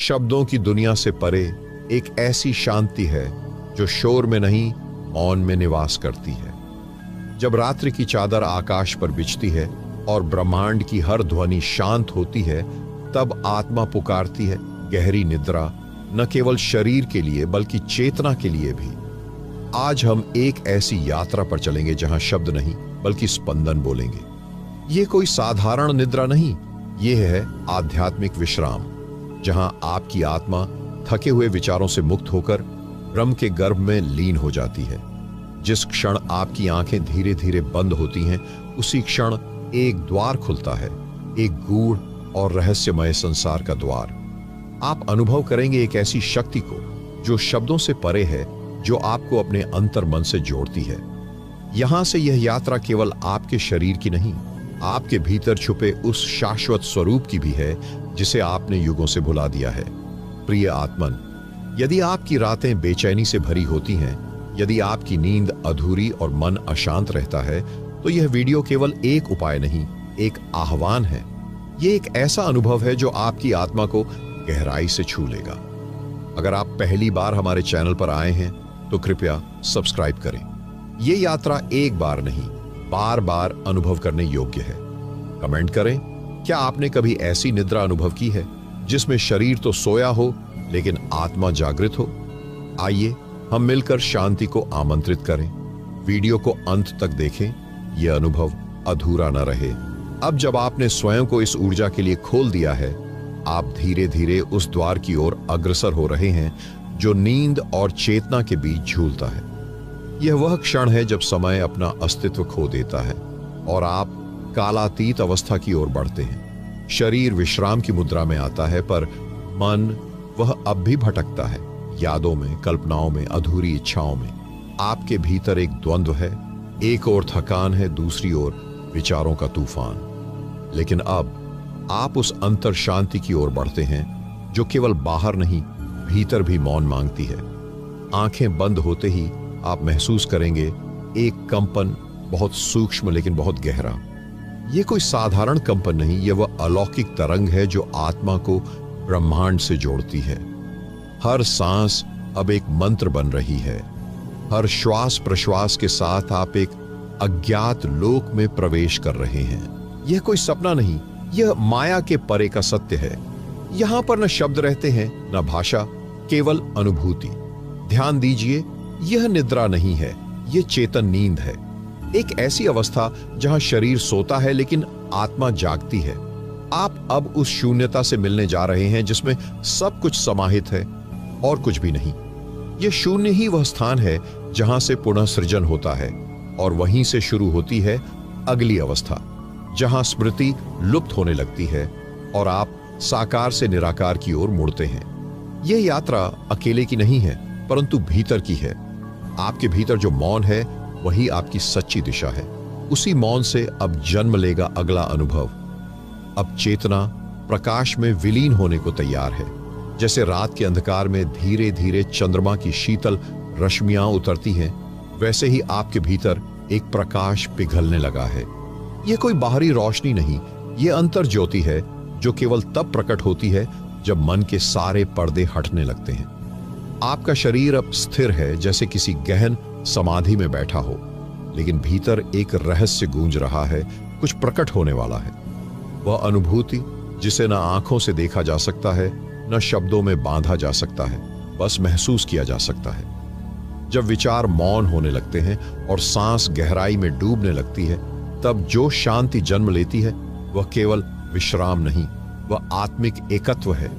शब्दों की दुनिया से परे एक ऐसी शांति है जो शोर में नहीं, मौन में निवास करती है। जब रात्रि की चादर आकाश पर बिछती है और ब्रह्मांड की हर ध्वनि शांत होती है, तब आत्मा पुकारती है गहरी निद्रा, न केवल शरीर के लिए बल्कि चेतना के लिए भी। आज हम एक ऐसी यात्रा पर चलेंगे जहां शब्द नहीं बल्कि स्पंदन बोलेंगे। ये कोई साधारण निद्रा नहीं, ये है आध्यात्मिक विश्राम, जहां आपकी आत्मा थके हुए विचारों से मुक्त होकर ब्रह्म के गर्भ में लीन हो जाती है। जिस क्षण आपकी आंखें धीरे धीरे बंद होती हैं, उसी क्षण एक द्वार खुलता है, एक गूढ़ और रहस्यमय संसार का द्वार। आप अनुभव करेंगे एक ऐसी शक्ति को जो शब्दों से परे है, जो आपको अपने अंतर मन से जोड़ती है। यहां से यह यात्रा केवल आपके शरीर की नहीं, आपके भीतर छुपे उस शाश्वत स्वरूप की भी है जिसे आपने युगों से भुला दिया है। प्रिय आत्मन, यदि आपकी रातें बेचैनी से भरी होती हैं, यदि आपकी नींद अधूरी और मन अशांत रहता है, तो यह वीडियो केवल एक उपाय नहीं, एक आह्वान है। यह एक ऐसा अनुभव है जो आपकी आत्मा को गहराई से छू लेगा। अगर आप पहली बार हमारे चैनल पर आए हैं तो कृपया सब्सक्राइब करें। यह यात्रा एक बार नहीं, बार बार अनुभव करने योग्य है। कमेंट करें, क्या आपने कभी ऐसी निद्रा अनुभव की है जिसमें शरीर तो सोया हो लेकिन आत्मा जागृत हो? आइए हम मिलकर शांति को आमंत्रित करें। वीडियो को अंत तक देखें, यह अनुभव अधूरा न रहे। अब जब आपने स्वयं को इस ऊर्जा के लिए खोल दिया है, आप धीरे धीरे उस द्वार की ओर अग्रसर हो रहे हैं जो नींद और चेतना के बीच झूलता है। यह वह क्षण है जब समय अपना अस्तित्व खो देता है और आप कालातीत अवस्था की ओर बढ़ते हैं। शरीर विश्राम की मुद्रा में आता है, पर मन वह अब भी भटकता है, यादों में, कल्पनाओं में, अधूरी इच्छाओं में। आपके भीतर एक द्वंद्व है, एक ओर थकान है, दूसरी ओर विचारों का तूफान। लेकिन अब आप उस अंतर शांति की ओर बढ़ते हैं जो केवल बाहर नहीं, भीतर भी मौन मांगती है। आंखें बंद होते ही आप महसूस करेंगे एक कंपन, बहुत सूक्ष्म लेकिन बहुत गहरा। यह कोई साधारण कंपन नहीं, यह वह अलौकिक तरंग है जो आत्मा को ब्रह्मांड से जोड़ती है। हर सांस अब एक मंत्र बन रही है। हर श्वास प्रश्वास के साथ आप एक अज्ञात लोक में प्रवेश कर रहे हैं। यह कोई सपना नहीं, यह माया के परे का सत्य है। यहां पर न शब्द रहते हैं, न भाषा, केवल अनुभूति। ध्यान दीजिए, यह निद्रा नहीं है, यह चेतन नींद है। एक ऐसी अवस्था जहां शरीर सोता है लेकिन आत्मा जागती है। आप अब उस शून्यता से मिलने जा रहे हैं जिसमें सब कुछ समाहित है और कुछ भी नहीं। यह शून्य ही वह स्थान है जहां से पुनः सृजन होता है, और वहीं से शुरू होती है अगली अवस्था, जहां स्मृति लुप्त होने लगती है और आप साकार से निराकार की ओर मुड़ते हैं। यह यात्रा अकेले की नहीं है, परंतु भीतर की है। आपके भीतर जो मौन है, वही आपकी सच्ची दिशा है। उसी मौन से अब जन्म लेगा अगला अनुभव। अब चेतना प्रकाश में विलीन होने को तैयार है। जैसे रात के अंधकार में धीरे धीरे चंद्रमा की शीतल रश्मियां उतरती हैं, वैसे ही आपके भीतर एक प्रकाश पिघलने लगा है। यह कोई बाहरी रोशनी नहीं, यह अंतर ज्योति है जो केवल तब प्रकट होती है जब मन के सारे पर्दे हटने लगते हैं। आपका शरीर अब स्थिर है, जैसे किसी गहन समाधि में बैठा हो, लेकिन भीतर एक रहस्य गूंज रहा है, कुछ प्रकट होने वाला है। वह अनुभूति जिसे न आंखों से देखा जा सकता है, न शब्दों में बांधा जा सकता है, बस महसूस किया जा सकता है। जब विचार मौन होने लगते हैं और सांस गहराई में डूबने लगती है, तब जो शांति जन्म लेती है वह केवल विश्राम नहीं, वह आत्मिक एकत्व है।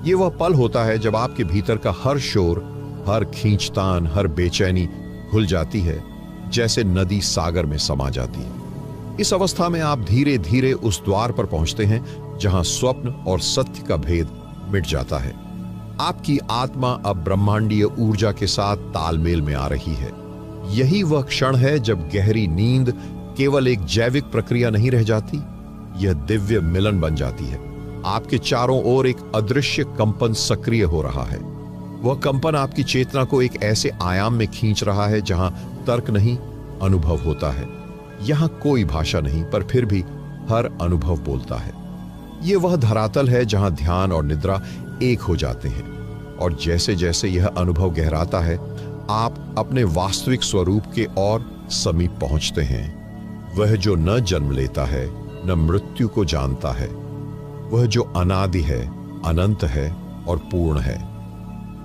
यह वह पल होता है जब आपके भीतर का हर शोर, हर खींचतान, हर बेचैनी घुल जाती है, जैसे नदी सागर में समा जाती है। इस अवस्था में आप धीरे धीरे उस द्वार पर पहुंचते हैं जहां स्वप्न और सत्य का भेद मिट जाता है। आपकी आत्मा अब ब्रह्मांडीय ऊर्जा के साथ तालमेल में आ रही है। यही वह क्षण है जब गहरी नींद केवल एक जैविक प्रक्रिया नहीं रह जाती, यह दिव्य मिलन बन जाती है। आपके चारों ओर एक अदृश्य कंपन सक्रिय हो रहा है। वह कंपन आपकी चेतना को एक ऐसे आयाम में खींच रहा है जहां तर्क नहीं, अनुभव होता है। यहां कोई भाषा नहीं, पर फिर भी हर अनुभव बोलता है। यह वह धरातल है जहां ध्यान और निद्रा एक हो जाते हैं। और जैसे जैसे यह अनुभव गहराता है, आप अपने वास्तविक स्वरूप के और समीप पहुंचते हैं। वह जो न जन्म लेता है न मृत्यु को जानता है, वह जो अनादि है, अनंत है और पूर्ण है।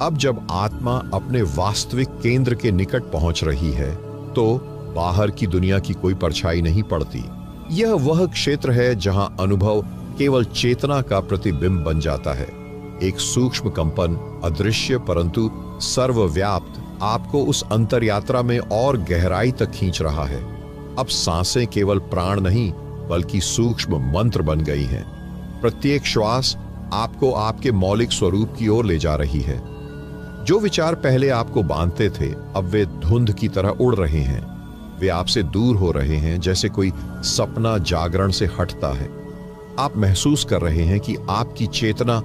अब जब आत्मा अपने वास्तविक केंद्र के निकट पहुंच रही है तो बाहर की दुनिया की कोई परछाई नहीं पड़ती। यह वह क्षेत्र है जहां अनुभव केवल चेतना का प्रतिबिंब बन जाता है। एक सूक्ष्म कंपन, अदृश्य परंतु सर्वव्याप्त, आपको उस अंतर यात्रा में और गहराई तक खींच रहा है। अब सांसें केवल प्राण नहीं बल्कि सूक्ष्म मंत्र बन गई हैं। प्रत्येक श्वास आपको आपके मौलिक स्वरूप की ओर ले जा रही है। जो विचार पहले आपको बांधते थे, अब वे धुंध की तरह उड़ रहे हैं। वे आपसे दूर हो रहे हैं, जैसे कोई सपना जागरण से हटता है। आप महसूस कर रहे हैं कि आपकी चेतना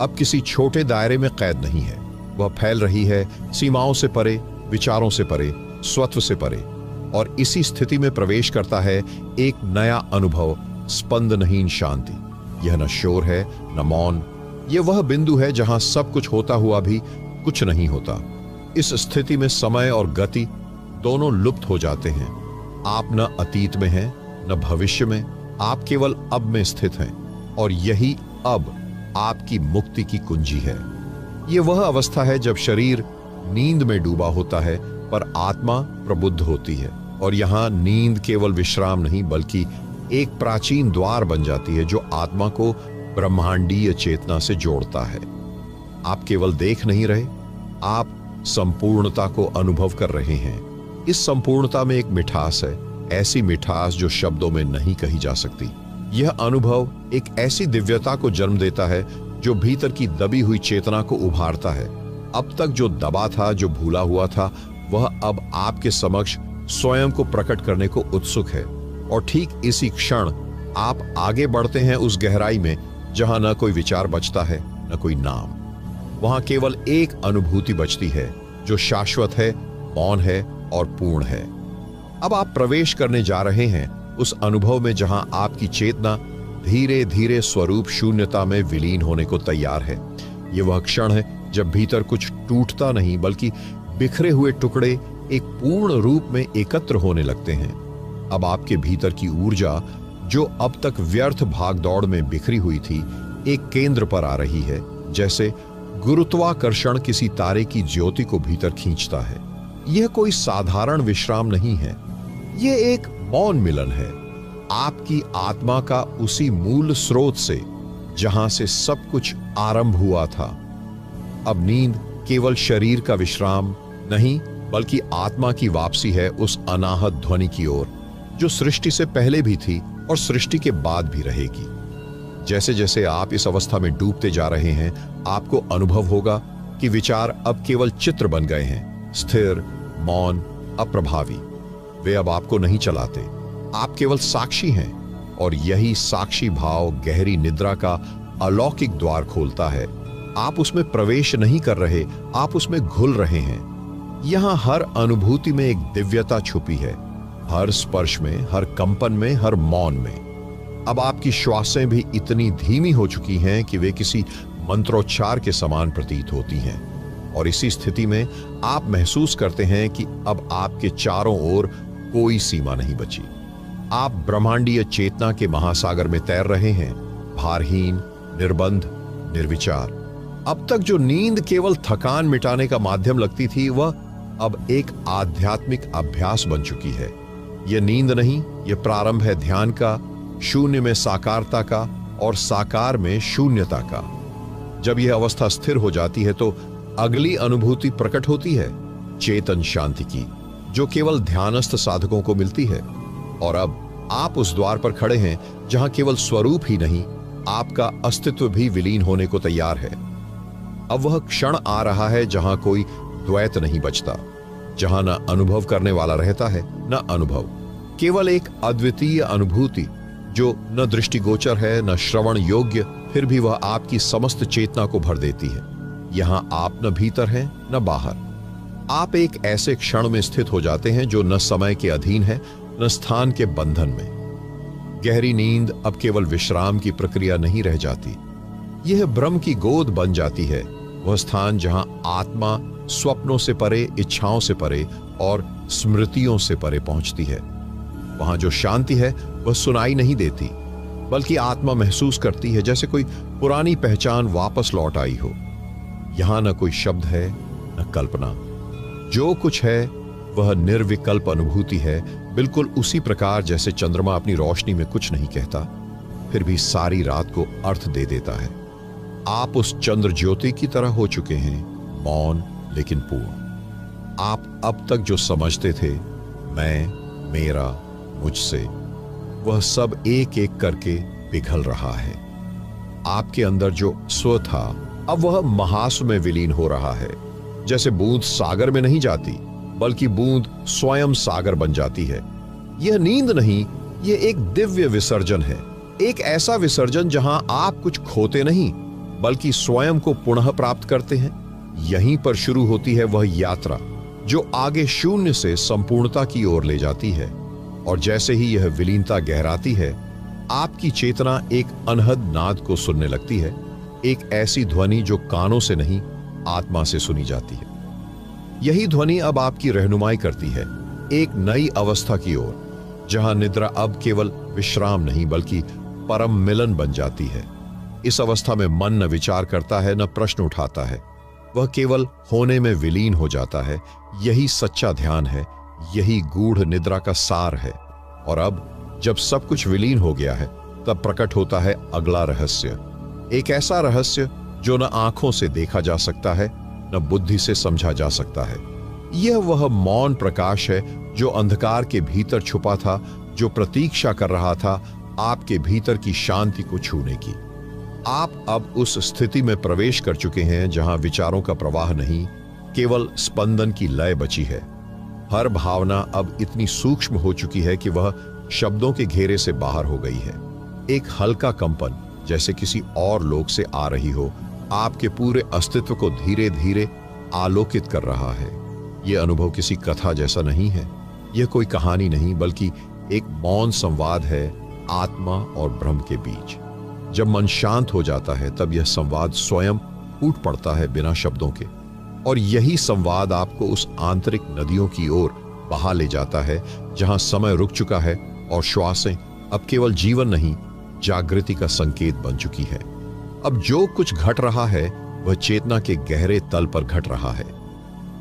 अब किसी छोटे दायरे में कैद नहीं है। वह फैल रही है सीमाओं से परे, विचारों से परे, स्वत्व से परे। और इसी स्थिति में प्रवेश करता है एक नया अनुभव, स्पंदनहीन शांति। यह न शोर है न मौन, यह वह बिंदु है जहां सब कुछ होता हुआ भी कुछ नहीं होता। इस स्थिति में समय और गति दोनों लुप्त हो जाते हैं। आप न अतीत में हैं न भविष्य में, आप केवल अब में स्थित हैं। और यही अब आपकी मुक्ति की कुंजी है। यह वह अवस्था है जब शरीर नींद में डूबा होता है पर आत्मा प्रबुद्ध होती है। और यहां नींद केवल विश्राम नहीं बल्कि एक प्राचीन द्वार बन जाती है जो आत्मा को ब्रह्मांडीय चेतना से जोड़ता है। आप केवल देख नहीं रहे, आप संपूर्णता को अनुभव कर रहे हैं। इस संपूर्णता में एक मिठास है, ऐसी मिठास जो शब्दों में नहीं कही जा सकती। यह अनुभव एक ऐसी दिव्यता को जन्म देता है जो भीतर की दबी हुई चेतना को उभारता है। अब तक जो दबा था, जो भूला हुआ था, वह अब आपके समक्ष स्वयं को प्रकट करने को उत्सुक है। और ठीक इसी क्षण आप आगे बढ़ते हैं उस गहराई में जहां न कोई विचार बचता है न कोई नाम। वहां केवल एक अनुभूति बचती है जो शाश्वत है, मौन है और पूर्ण है। अब आप प्रवेश करने जा रहे हैं उस अनुभव में जहां आपकी चेतना धीरे धीरे स्वरूप शून्यता में विलीन होने को तैयार है। यह वह क्षण है जब भीतर कुछ टूटता नहीं बल्कि बिखरे हुए टुकड़े एक पूर्ण रूप में एकत्र होने लगते हैं। अब आपके भीतर की ऊर्जा जो अब तक व्यर्थ भागदौड़ में बिखरी हुई थी, एक केंद्र पर आ रही है, जैसे गुरुत्वाकर्षण किसी तारे की ज्योति को भीतर खींचता है। यह कोई साधारण विश्राम नहीं है, यह एक मौन मिलन है आपकी आत्मा का उसी मूल स्रोत से जहां से सब कुछ आरंभ हुआ था। अब नींद केवल शरीर का विश्राम नहीं बल्कि आत्मा की वापसी है उस अनाहत ध्वनि की ओर जो सृष्टि से पहले भी थी और सृष्टि के बाद भी रहेगी। जैसे जैसे आप इस अवस्था में डूबते जा रहे हैं, आपको अनुभव होगा कि विचार अब केवल चित्र बन गए हैं, स्थिर, मौन, अप्रभावी। वे अब आपको नहीं चलाते, आप केवल साक्षी हैं। और यही साक्षी भाव गहरी निद्रा का अलौकिक द्वार खोलता है। आप उसमें प्रवेश नहीं कर रहे, आप उसमें घुल रहे हैं। यहां हर अनुभूति में एक दिव्यता छुपी है, हर स्पर्श में, हर कंपन में, हर मौन में। अब आपकी श्वासें भी इतनी धीमी हो चुकी हैं कि वे किसी मंत्रोच्चार के समान प्रतीत होती हैं। और इसी स्थिति में आप महसूस करते हैं कि अब आपके चारों ओर कोई सीमा नहीं बची। आप ब्रह्मांडीय चेतना के महासागर में तैर रहे हैं, भारहीन, निर्बंध, निर्विचार। अब तक जो नींद केवल थकान मिटाने का माध्यम लगती थी, वह अब एक आध्यात्मिक अभ्यास बन चुकी है। यह नींद नहीं, यह प्रारंभ है ध्यान का, शून्य में साकारता का और साकार में शून्यता का। जब यह अवस्था स्थिर हो जाती है तो अगली अनुभूति प्रकट होती है, चेतन शांति की, जो केवल ध्यानस्थ साधकों को मिलती है। और अब आप उस द्वार पर खड़े हैं जहां केवल स्वरूप ही नहीं, आपका अस्तित्व भी विलीन होने को तैयार है। अब वह क्षण आ रहा है जहां कोई द्वैत नहीं बचता, जहां न अनुभव करने वाला रहता है न अनुभव, केवल एक अद्वितीय अनुभूति जो न दृष्टिगोचर है न श्रवण योग्य, फिर भी वह आपकी समस्त चेतना को भर देती है। यहां आप न भीतर हैं न बाहर, आप एक ऐसे क्षण में स्थित हो जाते हैं जो न समय के अधीन है न स्थान के बंधन में। गहरी नींद अब केवल विश्राम की प्रक्रिया नहीं रह जाती, यह ब्रह्म की गोद बन जाती है, वह स्थान जहां आत्मा स्वप्नों से परे, इच्छाओं से परे और स्मृतियों से परे पहुंचती है। वहां जो शांति है वह सुनाई नहीं देती, बल्कि आत्मा महसूस करती है जैसे कोई पुरानी पहचान वापस लौट आई हो। यहां न कोई शब्द है न कल्पना, जो कुछ है वह निर्विकल्प अनुभूति है, बिल्कुल उसी प्रकार जैसे चंद्रमा अपनी रोशनी में कुछ नहीं कहता, फिर भी सारी रात को अर्थ दे देता है। आप उस चंद्र ज्योति की तरह हो चुके हैं, मौन लेकिन पूर्ण। आप अब तक जो समझते थे, मैं, मेरा, मुझसे, वह सब एक एक करके पिघल रहा है। आपके अंदर जो स्व था अब वह महास्व में विलीन हो रहा है। जैसे बूंद सागर में नहीं जाती, बल्कि बूंद स्वयं सागर बन जाती है। यह नींद नहीं, यह एक दिव्य विसर्जन है, एक ऐसा विसर्जन जहां आप कुछ खोते नहीं, बल्कि स्वयं को पुनः प्राप्त करते हैं। यहीं पर शुरू होती है वह यात्रा जो आगे शून्य से संपूर्णता की ओर ले जाती है। और जैसे ही यह विलीनता गहराती है, आपकी चेतना एक अनहद नाद को सुनने लगती है, एक ऐसी ध्वनि जो कानों से नहीं, आत्मा से सुनी जाती है। यही ध्वनि अब आपकी रहनुमाई करती है एक नई अवस्था की ओर, जहां निद्रा अब केवल विश्राम नहीं बल्कि परम मिलन बन जाती है। इस अवस्था में मन न विचार करता है, न प्रश्न उठाता है, वह केवल होने में विलीन हो जाता है। यही सच्चा ध्यान है, यही गूढ़ निद्रा का सार है। और अब जब सब कुछ विलीन हो गया है, तब प्रकट होता है अगला रहस्य, एक ऐसा रहस्य जो न आंखों से देखा जा सकता है, न बुद्धि से समझा जा सकता है। यह वह मौन प्रकाश है जो अंधकार के भीतर छुपा था, जो प्रतीक्षा कर रहा था आपके भीतर की शांति को छूने की। आप अब उस स्थिति में प्रवेश कर चुके हैं जहां विचारों का प्रवाह नहीं, केवल स्पंदन की लय बची है। हर भावना अब इतनी सूक्ष्म हो चुकी है कि वह शब्दों के घेरे से बाहर हो गई है। एक हल्का कंपन जैसे किसी और लोक से आ रही हो, आपके पूरे अस्तित्व को धीरे धीरे आलोकित कर रहा है। यह अनुभव किसी कथा जैसा नहीं है, यह कोई कहानी नहीं, बल्कि एक मौन संवाद है आत्मा और ब्रह्म के बीच। जब मन शांत हो जाता है, तब यह संवाद स्वयं फूट पड़ता है बिना शब्दों के। और यही संवाद आपको उस आंतरिक नदियों की ओर बहा ले जाता है जहां समय रुक चुका है और श्वासें अब केवल जीवन नहीं, जागृति का संकेत बन चुकी है। अब जो कुछ घट रहा है वह चेतना के गहरे तल पर घट रहा है।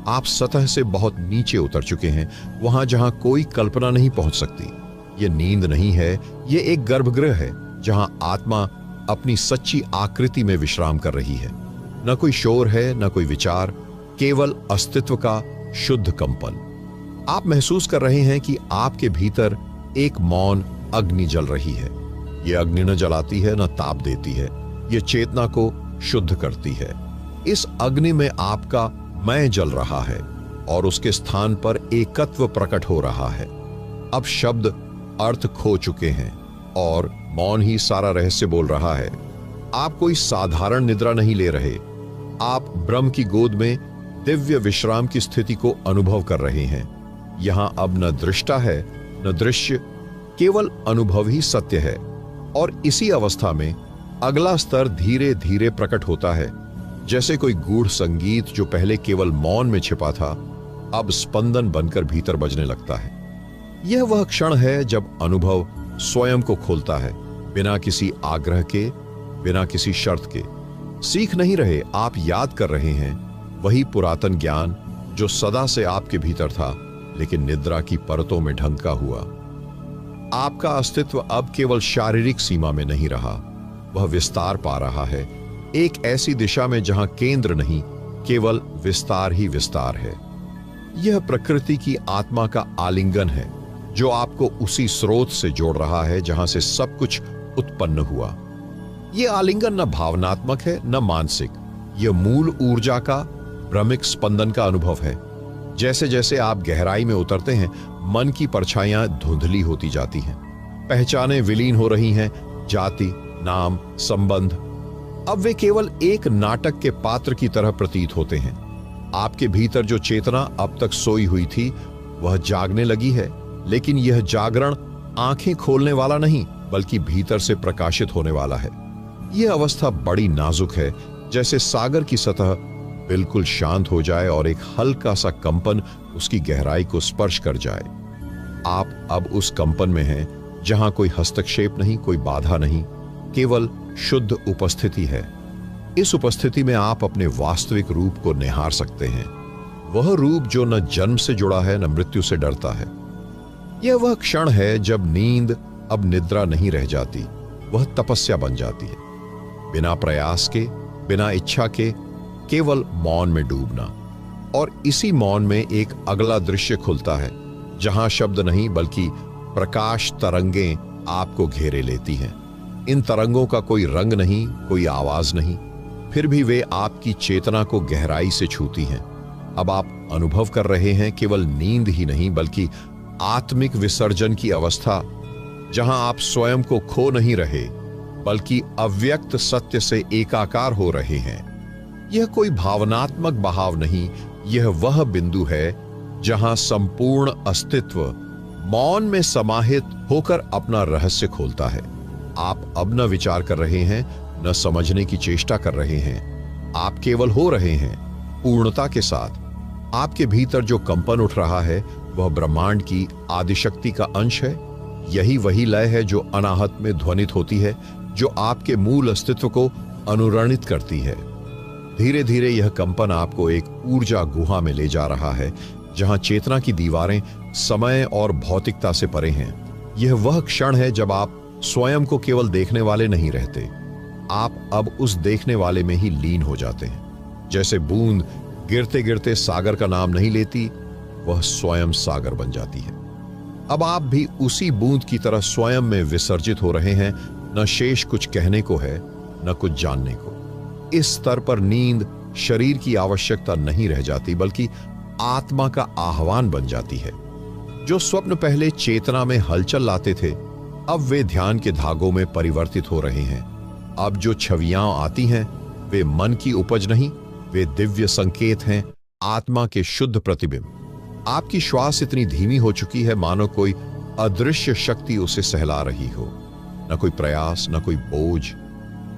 आप सतह से बहुत नीचे उतर चुके हैं, वहां जहां कोई कल्पना नहीं पहुंच सकती। यह नींद नहीं है, यह एक गर्भगृह है जहां आत्मा अपनी सच्ची आकृति में विश्राम कर रही है। न कोई शोर है, न कोई विचार, केवल अस्तित्व का शुद्ध कंपन। आप महसूस कर रहे हैं कि आपके भीतर एक मौन अग्नि जल रही है। यह अग्नि न जलाती है, न ताप देती है, यह चेतना को शुद्ध करती है। इस अग्नि में आपका मैं जल रहा है और उसके स्थान पर एकत्व प्रकट हो रहा है। अब शब्द अर्थ खो चुके हैं और मौन ही सारा रहस्य बोल रहा है। आप कोई साधारण निद्रा नहीं ले रहे, आप ब्रह्म की गोद में दिव्य विश्राम की स्थिति को अनुभव कर रहे हैं। यहां अब न दृष्टा है न दृश्य, केवल अनुभव ही सत्य है। और इसी अवस्था में अगला स्तर धीरे धीरे प्रकट होता है, जैसे कोई गूढ़ संगीत जो पहले केवल मौन में छिपा था, अब स्पंदन बनकर भीतर बजने लगता है। यह वह क्षण है जब अनुभव स्वयं को खोलता है, बिना किसी आग्रह के, बिना किसी शर्त के। सीख नहीं रहे, आप याद कर रहे हैं वही पुरातन ज्ञान जो सदा से आपके भीतर था, लेकिन निद्रा की परतों में ढंका हुआ। आपका अस्तित्व अब केवल शारीरिक सीमा में नहीं रहा, वह विस्तार पा रहा है, एक ऐसी दिशा में जहां केंद्र नहीं, केवल विस्तार ही विस्तार है। यह प्रकृति की आत्मा का आलिंगन है जो आपको उसी स्रोत से जोड़ रहा है जहां से सब कुछ उत्पन्न हुआ। यह आलिंगन न भावनात्मक है न मानसिक, यह मूल ऊर्जा का भ्रमिक स्पंदन का अनुभव है। जैसे जैसे आप गहराई में उतरते हैं, मन की परछाइयां धुंधली होती जाती हैं, पहचानें विलीन हो रही हैं, जाति, नाम, संबंध अब वे केवल एक नाटक के पात्र की तरह प्रतीत होते हैं। आपके भीतर जो चेतना अब तक सोई हुई थी वह जागने लगी है, लेकिन यह जागरण आंखें खोलने वाला नहीं, बल्कि भीतर से प्रकाशित होने वाला है। यह अवस्था बड़ी नाजुक है, जैसे सागर की सतह बिल्कुल शांत हो जाए और एक हल्का सा कंपन उसकी गहराई को स्पर्श कर जाए। आप अब उस कंपन में हैं जहां कोई हस्तक्षेप नहीं, कोई बाधा नहीं, केवल शुद्ध उपस्थिति है। इस उपस्थिति में आप अपने वास्तविक रूप को निहार सकते हैं, वह रूप जो न जन्म से जुड़ा है न मृत्यु से डरता है। यह वह क्षण है जब नींद अब निद्रा नहीं रह जाती, वह तपस्या बन जाती है। बिना प्रयास के, बिना इच्छा के, केवल मौन में डूबना। और इसी मौन में एक अगला दृश्य खुलता है, जहां शब्द नहीं बल्कि प्रकाश तरंगें आपको घेरे लेती हैं। इन तरंगों का कोई रंग नहीं, कोई आवाज नहीं, फिर भी वे आपकी चेतना को गहराई से छूती हैं। अब आप अनुभव कर रहे हैं केवल नींद ही नहीं बल्कि आत्मिक विसर्जन की अवस्था, जहां आप स्वयं को खो नहीं रहे बल्कि अव्यक्त सत्य से एकाकार हो रहे हैं। यह कोई भावनात्मक बहाव नहीं, यह वह बिंदु है जहां संपूर्ण अस्तित्व मौन में समाहित होकर अपना रहस्य खोलता है। आप अब न विचार कर रहे हैं, न समझने की चेष्टा कर रहे हैं, आप केवल हो रहे हैं पूर्णता के साथ। आपके भीतर जो कंपन उठ रहा है वह ब्रह्मांड की आदिशक्ति का अंश है। यही वही लय है जो अनाहत में ध्वनित होती है, जो आपके मूल अस्तित्व को अनुरणित करती है। धीरे धीरे यह कंपन आपको एक ऊर्जा गुहा में ले जा रहा है, जहां चेतना की दीवारें समय और भौतिकता से परे हैं। यह वह क्षण है जब आप स्वयं को केवल देखने वाले नहीं रहते, आप अब उस देखने वाले में ही लीन हो जाते हैं। जैसे बूंद गिरते गिरते सागर का नाम नहीं लेती, वह स्वयं सागर बन जाती है। अब आप भी उसी बूंद की तरह स्वयं में विसर्जित हो रहे हैं। न शेष कुछ कहने को है, न कुछ जानने को। इस स्तर पर नींद शरीर की आवश्यकता नहीं रह जाती बल्कि आत्मा का आह्वान बन जाती है। जो स्वप्न पहले चेतना में हलचल लाते थे, अब वे ध्यान के धागों में परिवर्तित हो रहे हैं। अब जो छवियां आती हैं वे मन की उपज नहीं, वे दिव्य संकेत हैं, आत्मा के शुद्ध प्रतिबिंब। आपकी श्वास इतनी धीमी हो चुकी है मानो कोई अदृश्य शक्ति उसे सहला रही हो। न कोई प्रयास, न कोई बोझ,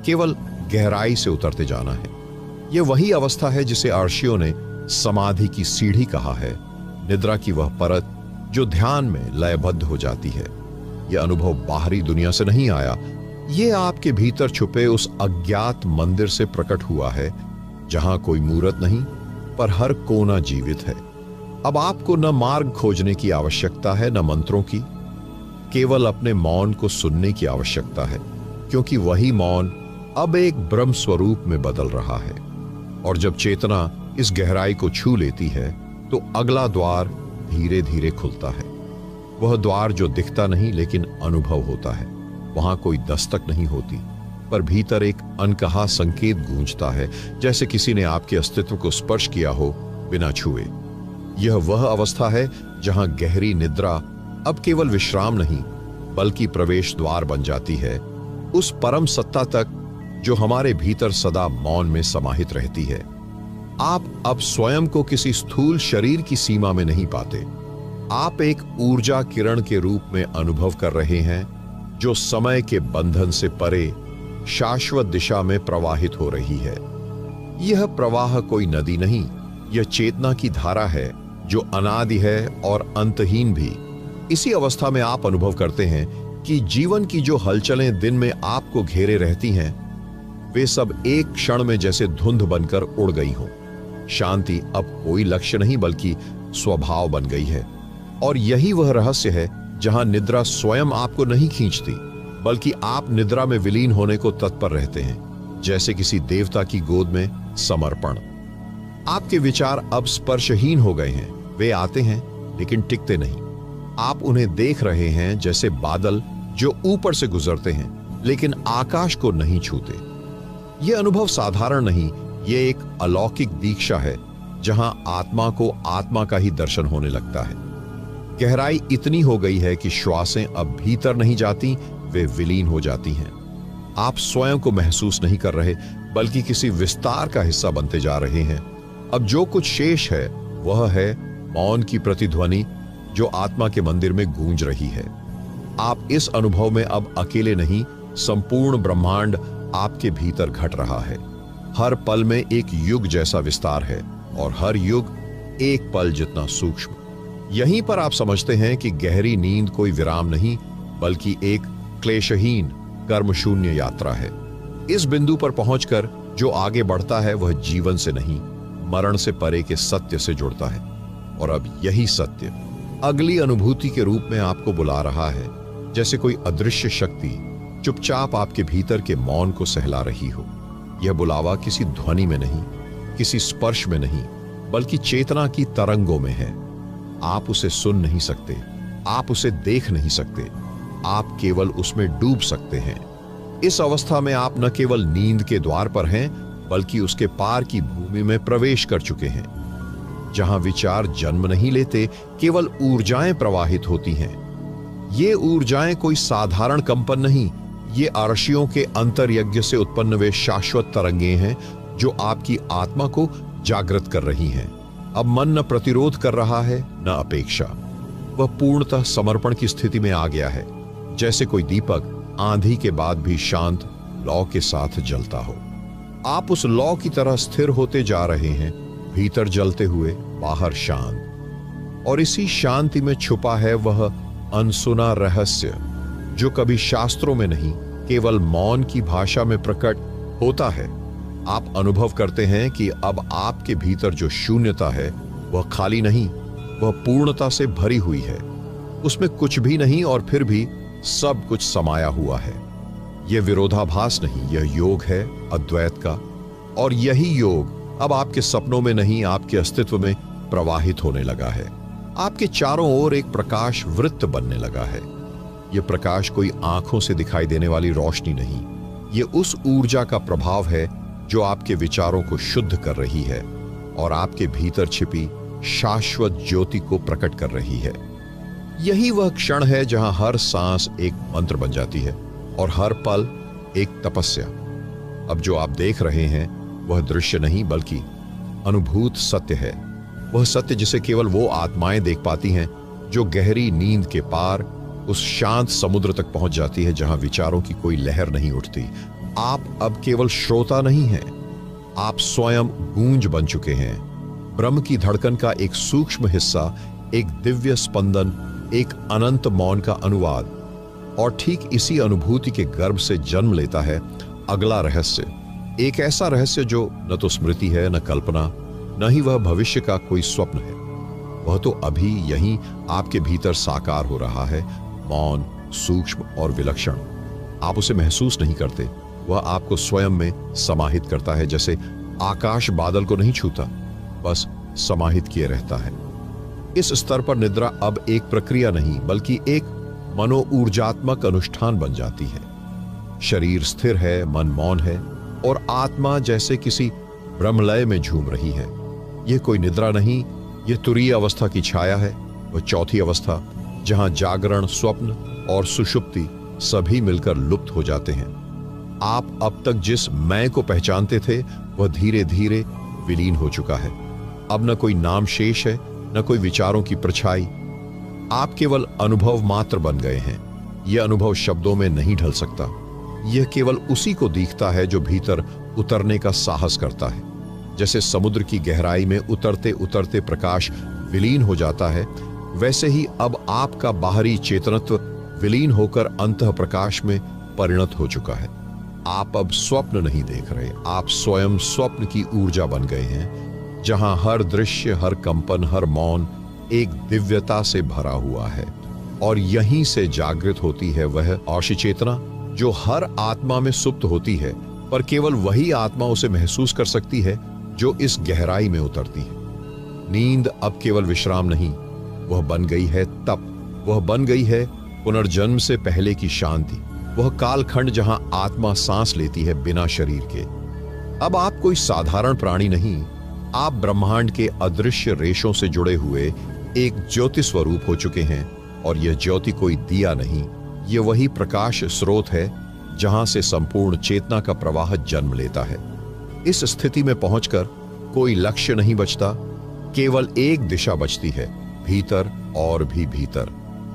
केवल गहराई से उतरते जाना है। यह वही अवस्था है जिसे अर्षियों ने समाधि की सीढ़ी कहा है, निद्रा की वह परत जो ध्यान में लयबद्ध हो जाती है। यह अनुभव बाहरी दुनिया से नहीं आया, यह आपके भीतर छुपे उस अज्ञात मंदिर से प्रकट हुआ है, जहां कोई मूर्त नहीं पर हर कोना जीवित है। अब आपको न मार्ग खोजने की आवश्यकता है, न मंत्रों की, केवल अपने मौन को सुनने की आवश्यकता है, क्योंकि वही मौन अब एक ब्रह्म स्वरूप में बदल रहा है। और जब चेतना इस गहराई को छू लेती है तो अगला द्वार धीरे धीरे खुलता है। वह द्वार जो दिखता नहीं लेकिन अनुभव होता है। वहां कोई दस्तक नहीं होती, पर भीतर एक अनकहा संकेत गूंजता है, जैसे किसी ने आपके अस्तित्व को स्पर्श किया हो बिना छुए। यह वह अवस्था है जहां गहरी निद्रा अब केवल विश्राम नहीं बल्कि प्रवेश द्वार बन जाती है उस परम सत्ता तक जो हमारे भीतर सदा मौन में समाहित रहती है। आप अब स्वयं को किसी स्थूल शरीर की सीमा में नहीं पाते। आप एक ऊर्जा किरण के रूप में अनुभव कर रहे हैं जो समय के बंधन से परे शाश्वत दिशा में प्रवाहित हो रही है। यह प्रवाह कोई नदी नहीं, यह चेतना की धारा है जो अनादि है और अंतहीन भी। इसी अवस्था में आप अनुभव करते हैं कि जीवन की जो हलचलें दिन में आपको घेरे रहती हैं, वे सब एक क्षण में जैसे धुंध बनकर उड़ गई हों। शांति अब कोई लक्ष्य नहीं बल्कि स्वभाव बन गई है। और यही वह रहस्य है जहां निद्रा स्वयं आपको नहीं खींचती, बल्कि आप निद्रा में विलीन होने को तत्पर रहते हैं, जैसे किसी देवता की गोद में समर्पण। आपके विचार अब स्पर्शहीन हो गए हैं, वे आते हैं लेकिन टिकते नहीं। आप उन्हें देख रहे हैं जैसे बादल जो ऊपर से गुजरते हैं लेकिन आकाश को नहीं छूते। यह अनुभव साधारण नहीं, यह एक अलौकिक दीक्षा है जहां आत्मा को आत्मा का ही दर्शन होने लगता है। गहराई इतनी हो गई है कि श्वासें अब भीतर नहीं जाती, वे विलीन हो जाती हैं। आप स्वयं को महसूस नहीं कर रहे बल्कि किसी विस्तार का हिस्सा बनते जा रहे हैं। अब जो कुछ शेष है वह है मौन की प्रतिध्वनि जो आत्मा के मंदिर में गूंज रही है। आप इस अनुभव में अब अकेले नहीं, संपूर्ण ब्रह्मांड आपके भीतर घट रहा है। हर पल में एक युग जैसा विस्तार है और हर युग एक पल जितना सूक्ष्म। यहीं पर आप समझते हैं कि गहरी नींद कोई विराम नहीं, बल्कि एक क्लेशहीन कर्मशून्य यात्रा है। इस बिंदु पर पहुंचकर जो आगे बढ़ता है वह जीवन से नहीं, मरण से परे के सत्य से जुड़ता है। और अब यही सत्य अगली अनुभूति के रूप में आपको बुला रहा है, जैसे कोई अदृश्य शक्ति चुपचाप आपके भीतर के मौन को सहला रही हो। यह बुलावा किसी ध्वनि में नहीं, किसी स्पर्श में नहीं, बल्कि चेतना की तरंगों में है। आप उसे सुन नहीं सकते, आप उसे देख नहीं सकते, आप केवल उसमें डूब सकते हैं। इस अवस्था में आप न केवल नींद के द्वार पर हैं, बल्कि उसके पार की भूमि में प्रवेश कर चुके हैं, जहां विचार जन्म नहीं लेते, केवल ऊर्जाएं प्रवाहित होती हैं। ये ऊर्जाएं कोई साधारण कंपन नहीं, ये अर्शियों के अंतर्यज्ञ से उत्पन्न वे शाश्वत तरंगे हैं जो आपकी आत्मा को जागृत कर रही हैं। अब मन न प्रतिरोध कर रहा है, न अपेक्षा। वह पूर्णतः समर्पण की स्थिति में आ गया है, जैसे कोई दीपक आंधी के बाद भी शांत लौ के साथ जलता हो। आप उस लौ की तरह स्थिर होते जा रहे हैं, भीतर जलते हुए, बाहर शांत। और इसी शांति में छुपा है वह अनसुना रहस्य जो कभी शास्त्रों में नहीं, केवल मौन की भाषा में प्रकट होता है। आप अनुभव करते हैं कि अब आपके भीतर जो शून्यता है वह खाली नहीं, वह पूर्णता से भरी हुई है। उसमें कुछ भी नहीं और फिर भी सब कुछ समाया हुआ है। यह विरोधाभास नहीं, यह योग है अद्वैत का। और यही योग अब आपके सपनों में नहीं, आपके अस्तित्व में प्रवाहित होने लगा है। आपके चारों ओर एक प्रकाश वृत्त बनने लगा है। यह प्रकाश कोई आंखों से दिखाई देने वाली रोशनी नहीं, यह उस ऊर्जा का प्रभाव है जो आपके विचारों को शुद्ध कर रही है और आपके भीतर छिपी शाश्वत ज्योति को प्रकट कर रही है। यही वह क्षण है जहां हर सांस एक मंत्र बन जाती है और हर पल एक तपस्या। अब जो आप देख रहे हैं वह दृश्य नहीं, बल्कि अनुभूत सत्य है। वह सत्य जिसे केवल वो आत्माएं देख पाती हैं जो गहरी नींद के पार उस शांत समुद्र तक पहुंच जाती है जहां विचारों की कोई लहर नहीं उठती। आप अब केवल श्रोता नहीं हैं, आप स्वयं गूंज बन चुके हैं। ब्रह्म की धड़कन का एक सूक्ष्म हिस्सा, एक दिव्य स्पंदन, एक अनंत मौन का अनुवाद। और ठीक इसी अनुभूति के गर्भ से जन्म लेता है अगला रहस्य, एक ऐसा रहस्य जो न तो स्मृति है, न कल्पना, न ही वह भविष्य का कोई स्वप्न है। वह तो अभी यहीं आपके भीतर साकार हो रहा है, मौन, सूक्ष्म और विलक्षण। आप उसे महसूस नहीं करते, वह आपको स्वयं में समाहित करता है। जैसे आकाश बादल को नहीं छूता, बस समाहित किए रहता है। इस स्तर पर निद्रा अब एक प्रक्रिया नहीं, बल्कि एक मनोऊर्जात्मक अनुष्ठान बन जाती है। शरीर स्थिर है, मन मौन है और आत्मा जैसे किसी ब्रह्मलय में झूम रही है। यह कोई निद्रा नहीं, यह तुरीय अवस्था की छाया है, वह चौथी अवस्था जहां जागरण, स्वप्न और सुषुप्ति सभी मिलकर लुप्त हो जाते हैं। आप अब तक जिस मैं को पहचानते थे वह धीरे धीरे विलीन हो चुका है। अब न कोई नाम शेष है, न कोई विचारों की परछाई। आप केवल अनुभव मात्र बन गए हैं। यह अनुभव शब्दों में नहीं ढल सकता। यह केवल उसी को दिखता है जो भीतर उतरने का साहस करता है। जैसे समुद्र की गहराई में उतरते उतरते प्रकाश विलीन हो जाता है, वैसे ही अब आपका बाहरी चेतनत्व विलीन होकर अंतः प्रकाश में परिणत हो चुका है। आप अब स्वप्न नहीं देख रहे, आप स्वयं स्वप्न की ऊर्जा बन गए हैं, जहां हर दृश्य, हर कंपन, हर मौन एक दिव्यता से भरा हुआ है। और यहीं से जागृत होती है वह औषि चेतना जो हर आत्मा में सुप्त होती है, पर केवल वही आत्मा उसे महसूस कर सकती है जो इस गहराई में उतरती है। नींद अब केवल विश्राम नहीं, वह बन गई है तप, वह बन गई है पुनर्जन्म से पहले की शांति, वह कालखंड जहां आत्मा सांस लेती है बिना शरीर के। अब आप कोई साधारण प्राणी नहीं, आप ब्रह्मांड के अदृश्य रेशों से जुड़े हुए एक ज्योति स्वरूप हो चुके हैं। और यह ज्योति कोई दिया नहीं, यह वही प्रकाश स्रोत है जहां से संपूर्ण चेतना का प्रवाह जन्म लेता है। इस स्थिति में पहुंचकर कोई लक्ष्य नहीं बचता, केवल एक दिशा बचती है, भीतर और भी भीतर।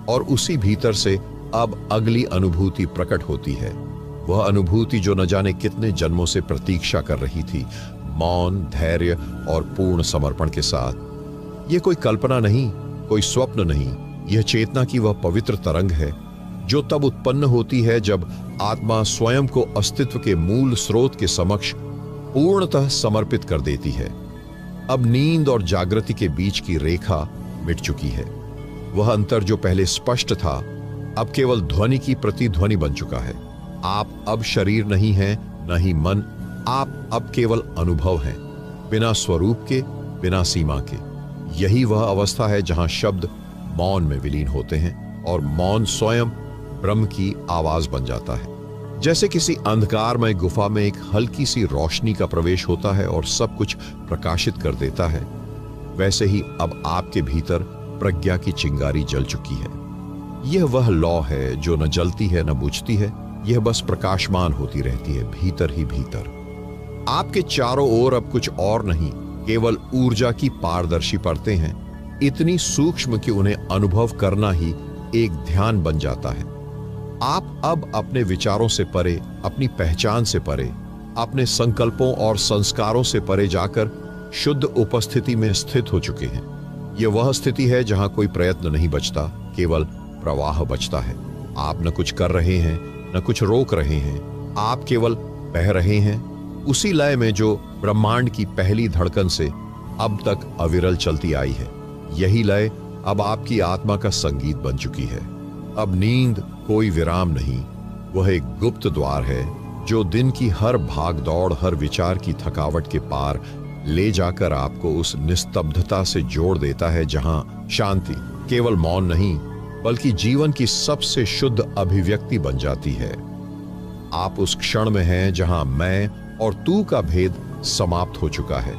और उसी भीतर से अब अगली अनुभूति प्रकट होती है, वह अनुभूति जो न जाने कितने जन्मों से प्रतीक्षा कर रही थी, मौन, धैर्य और पूर्ण समर्पण के साथ। यह कोई कल्पना नहीं, कोई स्वप्न नहीं, यह चेतना की वह पवित्र तरंग है जो तब उत्पन्न होती है जब आत्मा स्वयं को अस्तित्व के मूल स्रोत के समक्ष पूर्णतः समर्पित कर देती है। अब नींद और जागृति के बीच की रेखा मिट चुकी है। वह अंतर जो पहले स्पष्ट था अब केवल ध्वनि की प्रतिध्वनि बन चुका है। आप अब शरीर नहीं हैं, न ही मन, आप अब केवल अनुभव हैं, बिना स्वरूप के, बिना सीमा के। यही वह अवस्था है जहां शब्द मौन में विलीन होते हैं और मौन स्वयं ब्रह्म की आवाज बन जाता है। जैसे किसी अंधकारमय गुफा में एक हल्की सी रोशनी का प्रवेश होता है और सब कुछ प्रकाशित कर देता है, वैसे ही अब आपके भीतर प्रज्ञा की चिंगारी जल चुकी है। यह वह लौ है जो न जलती है न बुझती है, यह बस प्रकाशमान होती रहती है, भीतर ही भीतर। आपके चारों ओर अब कुछ और नहीं, केवल ऊर्जा की पारदर्शी परतें हैं, इतनी सूक्ष्म कि उन्हें अनुभव करना ही एक ध्यान बन जाता है। आप अब अपने विचारों से परे, अपनी पहचान से परे, अपने संकल्पों और संस्कारों से परे जाकर शुद्ध उपस्थिति में स्थित हो चुके हैं। यह वह स्थिति है जहां कोई प्रयत्न नहीं बचता, केवल प्रवाह बचता है। आप न कुछ कर रहे हैं, न कुछ रोक रहे हैं, आप केवल बह रहे हैं, उसी लय में जो ब्रह्मांड की पहली धड़कन से अब तक अविरल चलती आई है। यही लय अब आपकी आत्मा का संगीत बन चुकी है। अब नींद कोई विराम नहीं, वह एक गुप्त द्वार है जो दिन की हर भाग दौड़, हर विचार की थकावट के पार ले जाकर आपको उस निस्तब्धता से जोड़ देता है जहां शांति केवल मौन नहीं बल्कि जीवन की सबसे शुद्ध अभिव्यक्ति बन जाती है। आप उस क्षण में हैं जहां मैं और तू का भेद समाप्त हो चुका है।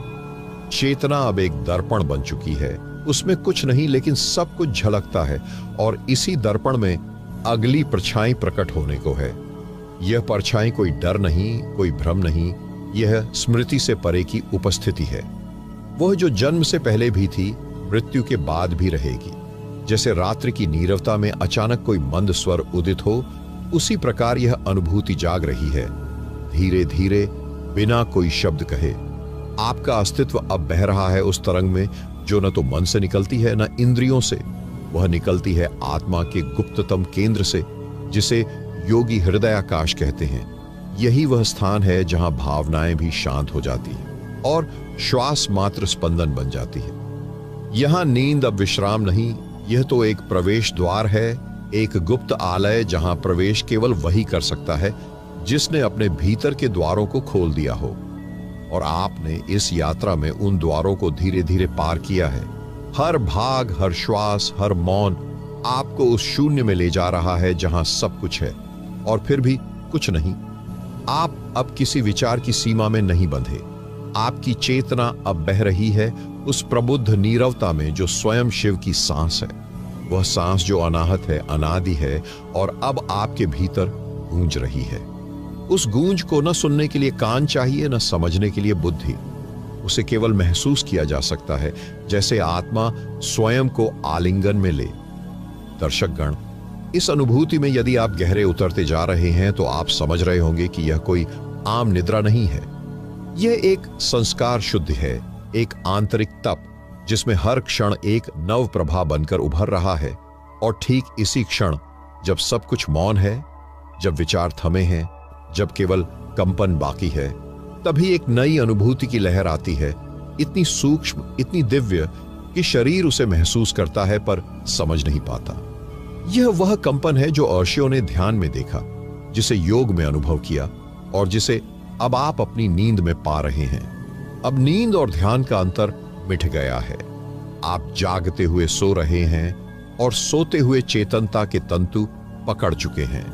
चेतना अब एक दर्पण बन चुकी है, उसमें कुछ नहीं लेकिन सब कुछ झलकता है और इसी दर्पण में अगली परछाई प्रकट होने को है। यह परछाई कोई डर नहीं, कोई भ्रम नहीं, यह स्मृति से परे की उपस्थिति है। वह जो जन्म से पहले भी थी, मृत्यु के बाद भी रहेगी। जैसे रात्रि की नीरवता में अचानक कोई मंद स्वर उदित हो, उसी प्रकार यह अनुभूति जाग रही है, धीरे धीरे, बिना कोई शब्द कहे। आपका अस्तित्व अब बह रहा है उस तरंग में जो न तो मन से निकलती है न इंद्रियों से, वह निकलती है आत्मा के गुप्ततम केंद्र से, जिसे योगी हृदयाकाश कहते हैं। यही वह स्थान है जहां भावनाएं भी शांत हो जाती हैं और श्वास मात्र स्पंदन बन जाती है। यहां नींद अब विश्राम नहीं, यह तो एक प्रवेश द्वार है, एक गुप्त आलय जहां प्रवेश केवल वही कर सकता है जिसने अपने भीतर के द्वारों को खोल दिया हो। और आपने इस यात्रा में उन द्वारों को धीरे धीरे पार किया है। हर भाग, हर श्वास, हर मौन आपको उस शून्य में ले जा रहा है जहां सब कुछ है और फिर भी कुछ नहीं। आप अब किसी विचार की सीमा में नहीं बंधे। आपकी चेतना अब बह रही है उस प्रबुद्ध नीरवता में जो स्वयं शिव की सांस है। वह सांस जो अनाहत है, अनादि है और अब आपके भीतर गूंज रही है। उस गूंज को न सुनने के लिए कान चाहिए, न समझने के लिए बुद्धि। उसे केवल महसूस किया जा सकता है, जैसे आत्मा स्वयं को आलिंगन में ले। दर्शकगण, इस अनुभूति में यदि आप गहरे उतरते जा रहे हैं तो आप समझ रहे होंगे कि यह कोई आम निद्रा नहीं है। यह एक संस्कार शुद्धि है, एक आंतरिक तप जिसमें हर क्षण एक नव प्रभा बनकर उभर रहा है। और ठीक इसी क्षण, जब सब कुछ मौन है, जब विचार थमे हैं, जब केवल कंपन बाकी है, तभी एक नई अनुभूति की लहर आती है, इतनी सूक्ष्म, इतनी दिव्य कि शरीर उसे महसूस करता है पर समझ नहीं पाता। यह वह कंपन है जो अर्षियों ने ध्यान में देखा, जिसे योग में अनुभव किया और जिसे अब आप अपनी नींद में पा रहे हैं। अब नींद और ध्यान का अंतर मिट गया है। आप जागते हुए सो रहे हैं और सोते हुए चेतनता के तंतु पकड़ चुके हैं।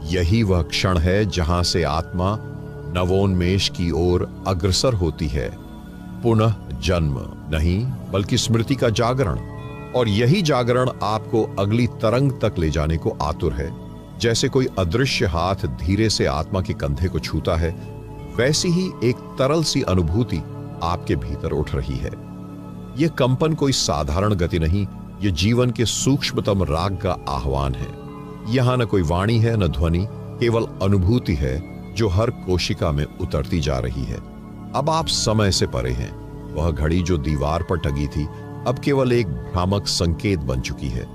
यही वह क्षण है जहां से आत्मा नवोन्मेष की ओर अग्रसर होती है। पुनः जन्म नहीं बल्कि स्मृति का जागरण। और यही जागरण आपको अगली तरंग तक ले जाने को आतुर है। जैसे कोई अदृश्य हाथ धीरे से आत्मा के कंधे को छूता है, वैसी ही एक तरल सी अनुभूति आपके भीतर उठ रही है। यह कंपन कोई साधारण गति नहीं, यह जीवन के सूक्ष्मतम राग का आह्वान है। यहां न कोई वाणी है, न ध्वनि, केवल अनुभूति है जो हर कोशिका में उतरती जा रही है। अब आप समय से परे हैं। वह घड़ी जो दीवार पर टंगी थी अब केवल एक भ्रामक संकेत बन चुकी है।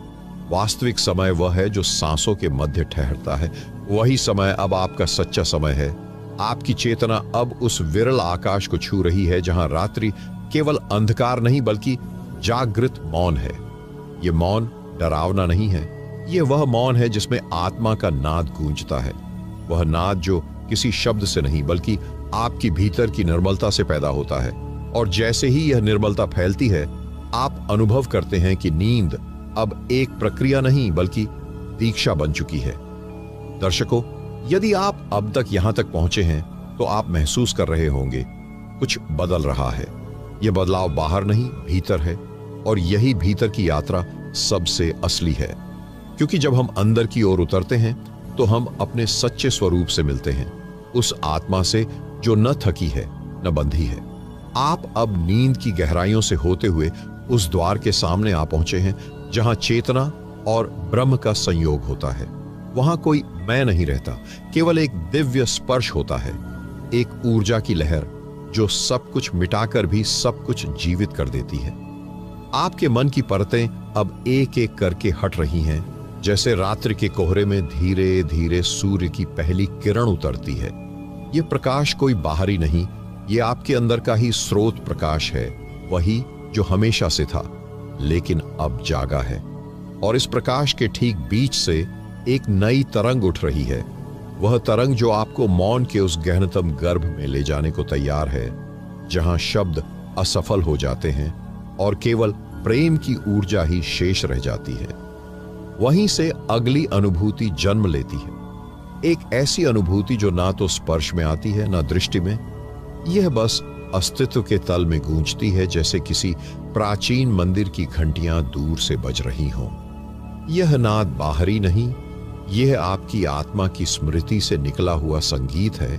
वास्तविक समय वह है जो सांसों के मध्य ठहरता है। वही समय अब आपका सच्चा समय है। आपकी चेतना अब उस विरल आकाश को छू रही है जहां रात्रि केवल अंधकार नहीं बल्कि जागृत मौन है। ये मौन डरावना नहीं है, ये वह मौन है जिसमें आत्मा का नाद गूंजता है। वह नाद जो किसी शब्द से नहीं बल्कि आपकी भीतर की निर्मलता से पैदा होता है। और जैसे ही यह निर्मलता फैलती है, आप अनुभव करते हैं कि नींद अब एक प्रक्रिया नहीं बल्कि दीक्षा बन चुकी है। दर्शकों, यदि आप अब तक यहां तक पहुंचे हैं तो आप महसूस कर रहे होंगे कुछ बदल रहा है। यह बदलाव बाहर नहीं भीतर है, और यही भीतर की यात्रा सबसे असली है। क्योंकि जब हम अंदर की ओर उतरते हैं तो हम अपने सच्चे स्वरूप से मिलते हैं, उस आत्मा से जो न थकी है न बंधी है। आप अब नींद की गहराइयों से होते हुए उस द्वार के सामने आ पहुंचे हैं जहां चेतना और ब्रह्म का संयोग होता है। वहां कोई मैं नहीं रहता, केवल एक दिव्य स्पर्श होता है, एक ऊर्जा की लहर जो सब कुछ मिटाकर भी सब कुछ जीवित कर देती है। आपके मन की परतें अब एक एक करके हट रही हैं, जैसे रात्रि के कोहरे में धीरे धीरे सूर्य की पहली किरण उतरती है। यह प्रकाश कोई बाहरी नहीं, यह आपके अंदर का ही स्रोत प्रकाश है, वही जो हमेशा से था लेकिन अब जागा है। और इस प्रकाश के ठीक बीच से एक नई तरंग उठ रही है, वह तरंग जो आपको मौन के उस गहनतम गर्भ में ले जाने को तैयार है, जहां शब्द असफल हो जाते हैं और केवल प्रेम की ऊर्जा ही शेष रह जाती है। वहीं से अगली अनुभूति जन्म लेती है, एक ऐसी अनुभूति जो ना तो स्पर्श में आती है ना दृष्टि में, यह बस अस्तित्व के तल में गूंजती है, जैसे किसी प्राचीन मंदिर की घंटियां दूर से बज रही हों। यह नाद बाहरी नहीं, यह आपकी आत्मा की स्मृति से निकला हुआ संगीत है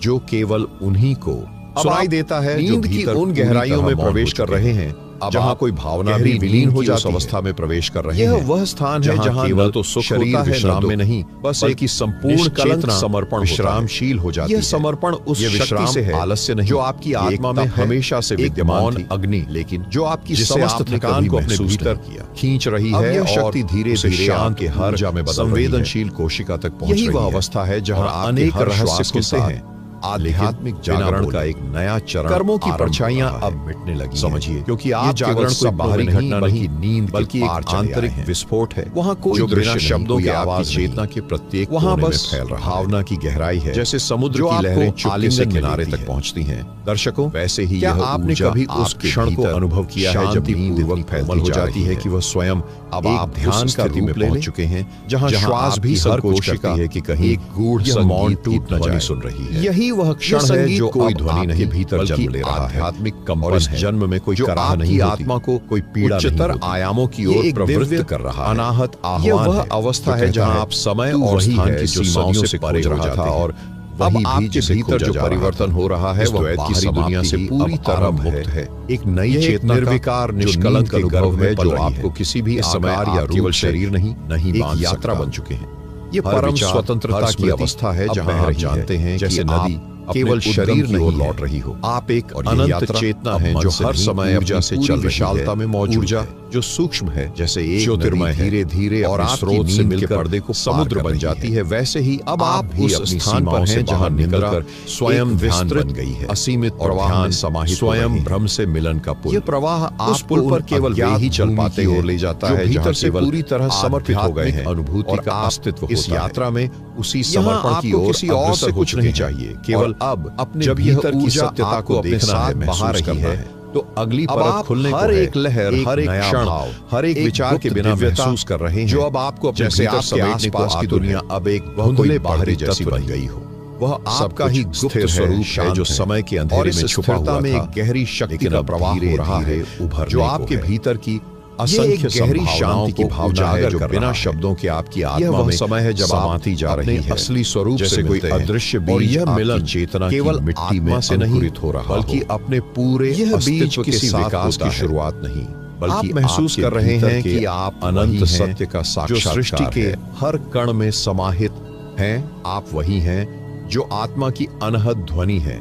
जो केवल उन्हीं को सुनाई देता है नींद की उन गहराइयों में प्रवेश कर रहे हैं जहां कोई भावना भी विलीन हो जाती है, अवस्था में प्रवेश कर रहे हैं। यह वह स्थान है जहां केवल तो सुख होता है विश्राम में नहीं, बस एक ही संपूर्ण चेतना समर्पण विश्रामशील हो जाती है। यह समर्पण उस शक्ति से है, आलस्य नहीं, जो आपकी आत्मा में हमेशा से विद्यमान थी, अग्नि, लेकिन जो आपकी समस्त थकान को अपने भीतर खींच रही है। यह शक्ति धीरे धीरे शांत के हर संवेदनशील कोशिका तक पहुंच रही है। यही वह अवस्था है जहां अनेक रहस्य खुलते हैं। आध्यात्मिक जागरण का एक नया चरण, कर्मों की परछाइयां अब मिटने लगी, समझिए, क्योंकि आप जागरण कोई बाहरी घटना नहीं, नींद बल्कि एक आंतरिक विस्फोट है। वहां कोई बिना शब्दों के आवाज चेतना के प्रत्येक वहां बस फैल रहा भावना की गहराई है, जैसे समुद्र की लहरें चुपके से किनारे तक पहुंचती हैं। दर्शकों, वैसे ही क्या आपने कभी उस क्षण को अनुभव किया है जब नींद फैलती हो जाती है कि वह स्वयं अब आप ध्यान का रूप ले चुके हैं, जहां श्वास भी संकोच करती है कि कहीं एक गूढ़ संगीत टूट न जाए सुन रही है। यही वह क्षण है जो कोई ध्वनि नहीं भीतर जन्म ले रहा है, आध्यात्मिक कंपन, और इस जन्म में कोई कराह नहीं, आत्मा को कोई पीड़ा नहीं, उच्चतर आयामों की ओर प्रवृत्त कर रहा है, अनाहत आह्वान। यह वह अवस्था है जहां आप समय और स्थान की सीमाओं से परे रहा था, और अब आपके भीतर जो परिवर्तन हो रहा है वह बाहरी दुनिया से पूरी तरह मुक्त है। एक नई चेतना, निर्विकार, निष्कलंक अनुभव है जो आपको किसी भी आकार या केवल शरीर नहीं एक यात्रा बन चुके हैं। ये परम स्वतंत्रता की अवस्था है जहां आप जानते हैं जैसे नदी केवल शरीर नहीं लौट रही हो, आप एक अनंत चेतना है जो हर समय ऊर्जा से चल विशालता में मौजूद है, जो सूक्ष्म है, जैसे एक ज्योतिर्मय धीरे धीरे और स्रोत से मिलकर पर्दे को समुद्र बन जाती है। वैसे ही अब आप भी उस स्थान पर हैं जहां निकलकर स्वयं विस्तृत गई है, असीमित प्रवाह में समाहित, स्वयं ब्रह्म से मिलन का पुल। ये प्रवाह उस पुल पर केवल वे ही चल पाते और ले जाता है भीतर से पूरी तरह समर्पित हो गए हैं अनुभूति का अस्तित्व। इस यात्रा में उसी समर्पण की ओर किसी और से कुछ नहीं चाहिए, केवल अब अपने भीतर की सत्यता को अपने साथ बाहर रही है, तो अगली परत खुलने को हर एक लहर, हर एक क्षण, हर एक विचार के बिना महसूस कर रहे हैं, जो अब आपको अपने भीतर समेटने को आसपास की दुनिया अब एक धुंधले बाहरी जैसी बन गई हो। वह आपका ही गुप्त स्वरूप है जो समय के अंधेरे में छुपा हुआ था, एक गहरी शक्ति का प्रवाह हो रहा है उभर, जो आपके भीतर की असंख्य गहरी शांति की भावना है जो बिना शब्दों के आपकी आत्मा में समय है जब समाती जा रही है, असली स्वरूप से कोई अदृश्य बीज, यह मिलन चेतना केवल मिट्टी में से नहीं हो रहा, बल्कि अपने पूरे अस्तित्व के विकास की शुरुआत नहीं, बल्कि आप महसूस कर रहे हैं कि आप अनंत सत्य का साक्षात्कार, जो सृष्टि के हर कण में समाहित हैं, आप वही हैं जो आत्मा की अनहद ध्वनि है,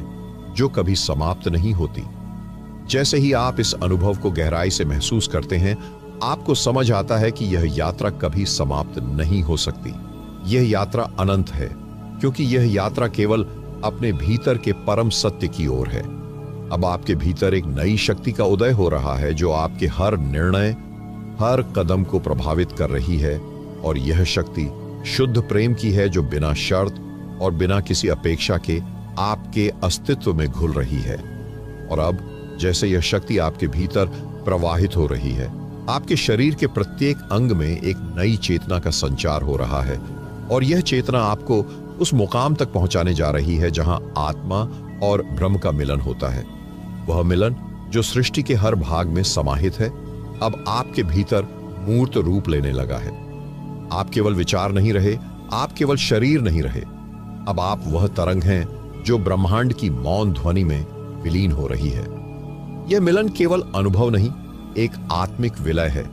जो कभी समाप्त नहीं होती। जैसे ही आप इस अनुभव को गहराई से महसूस करते हैं, आपको समझ आता है कि यह यात्रा कभी समाप्त नहीं हो सकती। यह यात्रा अनंत है, क्योंकि यह यात्रा केवल अपने भीतर के परम सत्य की ओर है। अब आपके भीतर एक नई शक्ति का उदय हो रहा है, जो आपके हर निर्णय, हर कदम को प्रभावित कर रही है। और यह शक्ति शुद्ध प्रेम की है, जो बिना शर्त और बिना किसी अपेक्षा के आपके अस्तित्व में घुल रही है। और अब जैसे यह शक्ति आपके भीतर प्रवाहित हो रही है, आपके शरीर के प्रत्येक अंग में एक नई चेतना का संचार हो रहा है। और यह चेतना आपको उस मुकाम तक पहुंचाने जा रही है जहां आत्मा और ब्रह्म का मिलन होता है। वह मिलन जो सृष्टि के हर भाग में समाहित है, अब आपके भीतर मूर्त रूप लेने लगा है। आप केवल विचार नहीं रहे, आप केवल शरीर नहीं रहे। अब आप वह तरंग हैं जो ब्रह्मांड की मौन ध्वनि में विलीन हो रही है। यह मिलन केवल अनुभव नहीं, एक आत्मिक विलय है,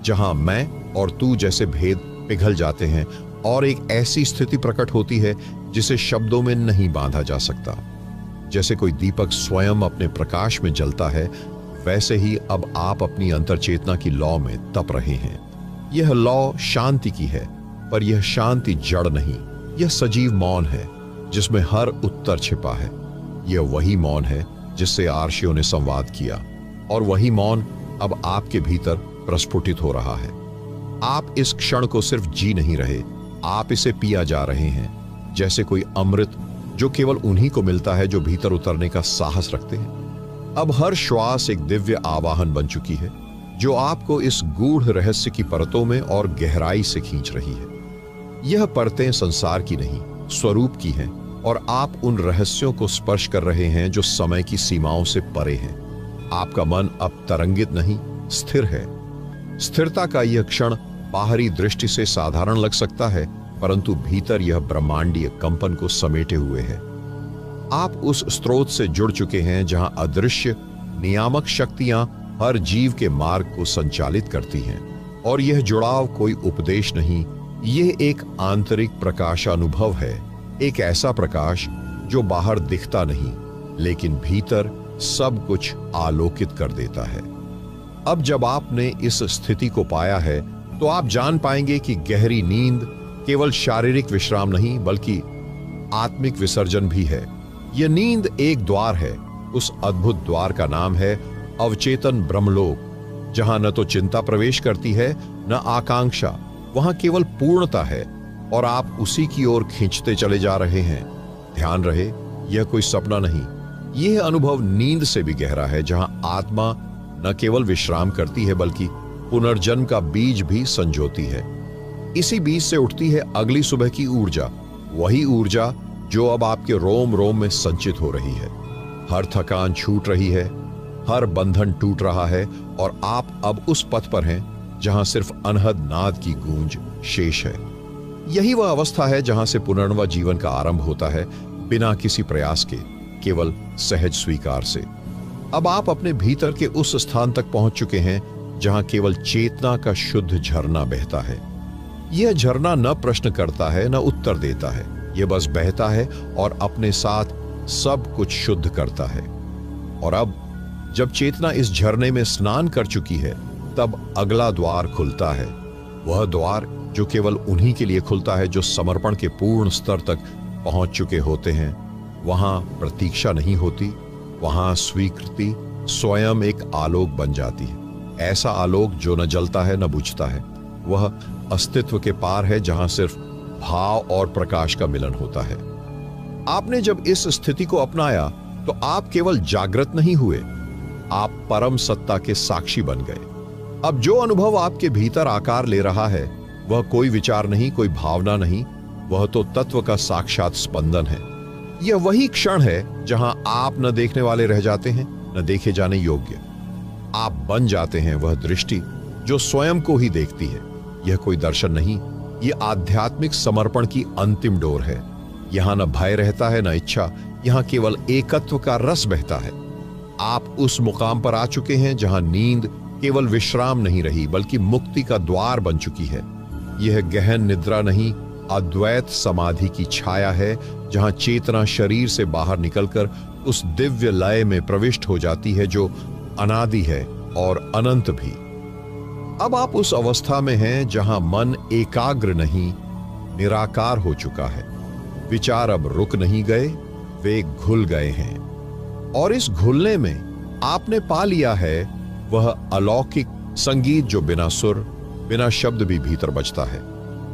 जहां मैं और तू जैसे भेद पिघल जाते हैं और एक ऐसी स्थिति प्रकट होती है जिसे शब्दों में नहीं बांधा जा सकता। जैसे कोई दीपक स्वयं अपने प्रकाश में जलता है, वैसे ही अब आप अपनी अंतर्चेतना की लौ में तप रहे हैं। यह लौ शांति की है, पर यह शांति जड़ नहीं, यह सजीव मौन है जिसमें हर उत्तर छिपा है। यह वही मौन है जिससे आर्षियों ने संवाद किया, और वही मौन अब आपके भीतर प्रस्फुटित हो रहा है। आप इस क्षण को सिर्फ जी नहीं रहे, आप इसे पिया जा रहे हैं, जैसे कोई अमृत जो केवल उन्हीं को मिलता है जो भीतर उतरने का साहस रखते हैं। अब हर श्वास एक दिव्य आवाहन बन चुकी है, जो आपको इस गूढ़ रहस्य की परतों में और गहराई से खींच रही है। यह परतें संसार की नहीं, स्वरूप की हैं, और आप उन रहस्यों को स्पर्श कर रहे हैं जो समय की सीमाओं से परे हैं। आपका मन अब तरंगित नहीं, स्थिर है। स्थिरता का यह क्षण बाहरी दृष्टि से साधारण लग सकता है, परंतु भीतर यह ब्रह्मांडीय कंपन को समेटे हुए है। आप उस स्रोत से जुड़ चुके हैं जहां अदृश्य नियामक शक्तियां हर जीव के मार्ग को संचालित करती हैं। और यह जुड़ाव कोई उपदेश नहीं, यह एक आंतरिक प्रकाशानुभव है, एक ऐसा प्रकाश जो बाहर दिखता नहीं, लेकिन भीतर सब कुछ आलोकित कर देता है। अब जब आपने इस स्थिति को पाया है, तो आप जान पाएंगे कि गहरी नींद केवल शारीरिक विश्राम नहीं, बल्कि आत्मिक विसर्जन भी है। यह नींद एक द्वार है, उस अद्भुत द्वार का नाम है अवचेतन ब्रह्मलोक, जहां न तो चिंता प्रवेश करती है, न आकांक्षा। वहां केवल पूर्णता है, और आप उसी की ओर खींचते चले जा रहे हैं। ध्यान रहे, यह कोई सपना नहीं, यह अनुभव नींद से भी गहरा है, जहां आत्मा न केवल विश्राम करती है, बल्कि पुनर्जन्म का बीज भी संजोती है। इसी बीज से उठती है अगली सुबह की ऊर्जा, वही ऊर्जा जो अब आपके रोम रोम में संचित हो रही है। हर थकान छूट रही है, हर बंधन टूट रहा है, और आप अब उस पथ पर हैं जहां सिर्फ अनहद नाद की गूंज शेष है। यही वह अवस्था है जहां से पुनर्नवा जीवन का आरंभ होता है, बिना किसी प्रयास के, केवल सहज स्वीकार से। अब आप अपने भीतर के उस स्थान तक पहुंच चुके हैं जहां केवल चेतना का शुद्ध झरना बहता है। यह झरना न प्रश्न करता है, न उत्तर देता है, यह बस बहता है और अपने साथ सब कुछ शुद्ध करता है। और अब जब चेतना इस झरने में स्नान कर चुकी है, तब अगला द्वार खुलता है। वह द्वार जो केवल उन्हीं के लिए खुलता है जो समर्पण के पूर्ण स्तर तक पहुंच चुके होते हैं। वहां प्रतीक्षा नहीं होती, वहां स्वीकृति स्वयं एक आलोक बन जाती है। ऐसा आलोक जो न जलता है न बुझता है, वह अस्तित्व के पार है, जहां सिर्फ भाव और प्रकाश का मिलन होता है। आपने जब इस स्थिति को अपनाया, तो आप केवल जागृत नहीं हुए, आप परम सत्ता के साक्षी बन गए। अब जो अनुभव आपके भीतर आकार ले रहा है, वह कोई विचार नहीं, कोई भावना नहीं, वह तो तत्व का साक्षात स्पंदन है। यह वही क्षण है जहां आप न देखने वाले रह जाते हैं, न देखे जाने योग्य। आप बन जाते हैं वह दृष्टि जो स्वयं को ही देखती है। यह कोई दर्शन नहीं, यह आध्यात्मिक समर्पण की अंतिम डोर है। यहां न भय रहता है, न इच्छा, यहां केवल एकत्व का रस बहता है। आप उस मुकाम पर आ चुके हैं जहां नींद केवल विश्राम नहीं रही, बल्कि मुक्ति का द्वार बन चुकी है। यह गहन निद्रा नहीं, अद्वैत समाधि की छाया है, जहां चेतना शरीर से बाहर निकलकर उस दिव्य लय में प्रविष्ट हो जाती है जो अनादि है और अनंत भी। अब आप उस अवस्था में हैं जहां मन एकाग्र नहीं, निराकार हो चुका है। विचार अब रुक नहीं गए, वे घुल गए हैं। और इस घुलने में आपने पा लिया है वह अलौकिक संगीत जो बिना सुर, बिना शब्द भी भीतर बजता है।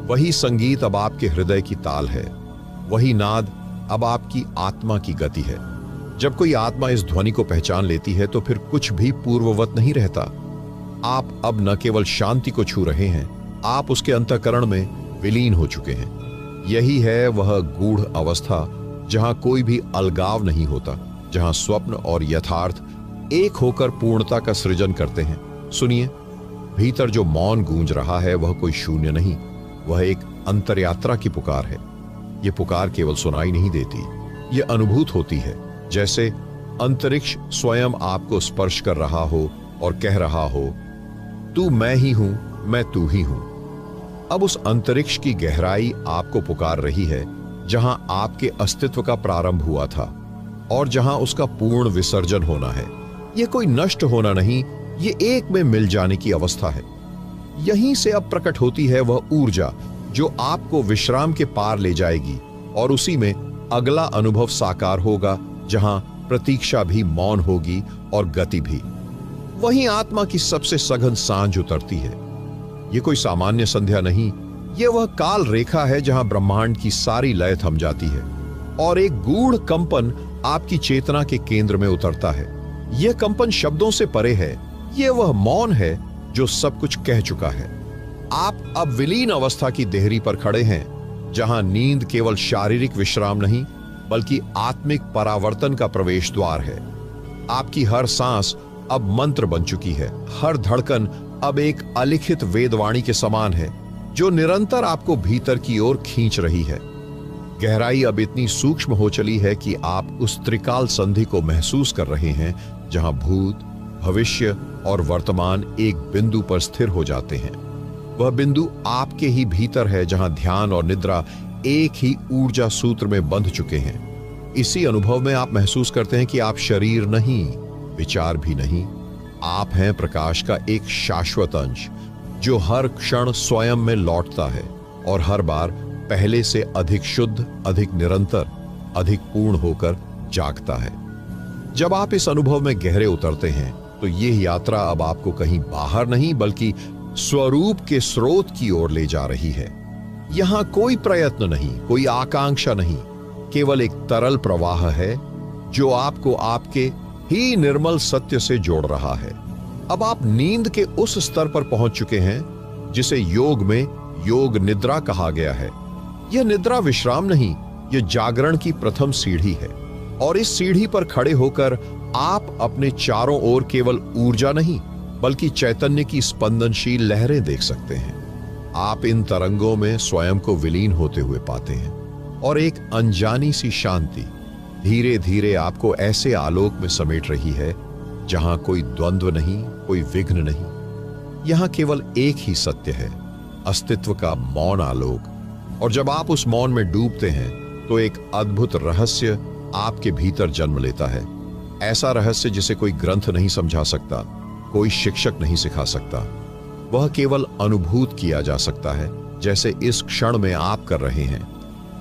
वही संगीत अब आपके हृदय की ताल है। वही नाद अब आपकी आत्मा की गति है। जब कोई आत्मा इस ध्वनि को पहचान लेती है तो फिर कुछ भी पूर्ववत नहीं रहता। आप अब न केवल शांति को छू रहे हैं, आप उसके अंतःकरण में विलीन हो चुके हैं। यही है वह गूढ़ अवस्था जहां कोई भी अलगाव नहीं होता, जहां स्वप्न और यथार्थ एक होकर पूर्णता का सृजन करते हैं। सुनिए, भीतर जो मौन गूंज रहा है वह कोई शून्य नहीं, वह एक अंतरयात्रा की पुकार है। यह पुकार केवल सुनाई नहीं देती, यह अनुभूत होती है, जैसे अंतरिक्ष स्वयं आपको स्पर्श कर रहा हो और कह रहा हो, तू मैं ही हूं, मैं तू ही हूं। अब उस अंतरिक्ष की गहराई आपको पुकार रही है, जहां आपके अस्तित्व का प्रारंभ हुआ था और जहां उसका पूर्ण विसर्जन होना है। यह कोई नष्ट होना नहीं, ये एक में मिल जाने की अवस्था है। यहीं से अब प्रकट होती है वह ऊर्जा जो आपको विश्राम के पार ले जाएगी और उसी में अगला अनुभव साकार होगा, जहां प्रतीक्षा भी मौन होगी और गति भी। वहीं आत्मा की सबसे सघन सांझ उतरती है। यह कोई सामान्य संध्या नहीं, यह वह काल रेखा है जहां ब्रह्मांड की सारी लय थम जाती है और एक गूढ़ कंपन आपकी चेतना के केंद्र में उतरता है। यह कंपन शब्दों से परे है, यह वह मौन है जो सब कुछ कह चुका है। आप अब विलीन अवस्था की देहरी पर खड़े हैं, जहां नींद केवल शारीरिक विश्राम नहीं बल्कि आत्मिक परावर्तन का प्रवेश द्वार है। आपकी हर सांस अब मंत्र बन चुकी है, हर धड़कन अब एक अलिखित वेदवाणी के समान है जो निरंतर आपको भीतर की ओर खींच रही है। गहराई अब इतनी सूक्ष्म हो चली है कि आप उस त्रिकाल संधि को महसूस कर रहे हैं, जहां भूत, भविष्य और वर्तमान एक बिंदु पर स्थिर हो जाते हैं। वह बिंदु आपके ही भीतर है, जहां ध्यान और निद्रा एक ही ऊर्जा सूत्र में बंध चुके हैं। इसी अनुभव में आप महसूस करते हैं कि आप शरीर नहीं, विचार भी नहीं, आप हैं प्रकाश का एक शाश्वत अंश जो हर क्षण स्वयं में लौटता है और हर बार पहले से अधिक शुद्ध, अधिक निरंतर, अधिक पूर्ण होकर जागता है। जब आप इस अनुभव में गहरे उतरते हैं तो यह यात्रा अब आपको कहीं बाहर नहीं बल्कि स्वरूप के स्रोत की ओर ले जा रही है। यहां कोई प्रयत्न नहीं, कोई आकांक्षा नहीं, केवल एक तरल प्रवाह है जो आपको आपके ही निर्मल सत्य से जोड़ रहा है। अब आप नींद के उस स्तर पर पहुंच चुके हैं जिसे योग में योग निद्रा कहा गया है। यह निद्रा विश्राम नहीं, यह जागरण की प्रथम सीढ़ी है और इस सीढ़ी पर खड़े होकर आप अपने चारों ओर केवल ऊर्जा नहीं बल्कि चैतन्य की स्पंदनशील लहरें देख सकते हैं। आप इन तरंगों में स्वयं को विलीन होते हुए पाते हैं और एक अनजानी सी शांति धीरे धीरे आपको ऐसे आलोक में समेट रही है जहां कोई द्वंद्व नहीं, कोई विघ्न नहीं। यहां केवल एक ही सत्य है, अस्तित्व का मौन आलोक। और जब आप उस मौन में डूबते हैं तो एक अद्भुत रहस्य आपके भीतर जन्म लेता है। ऐसा रहस्य जिसे कोई ग्रंथ नहीं समझा सकता, कोई शिक्षक नहीं सिखा सकता। वह केवल अनुभूत किया जा सकता है, जैसे इस क्षण में आप कर रहे हैं।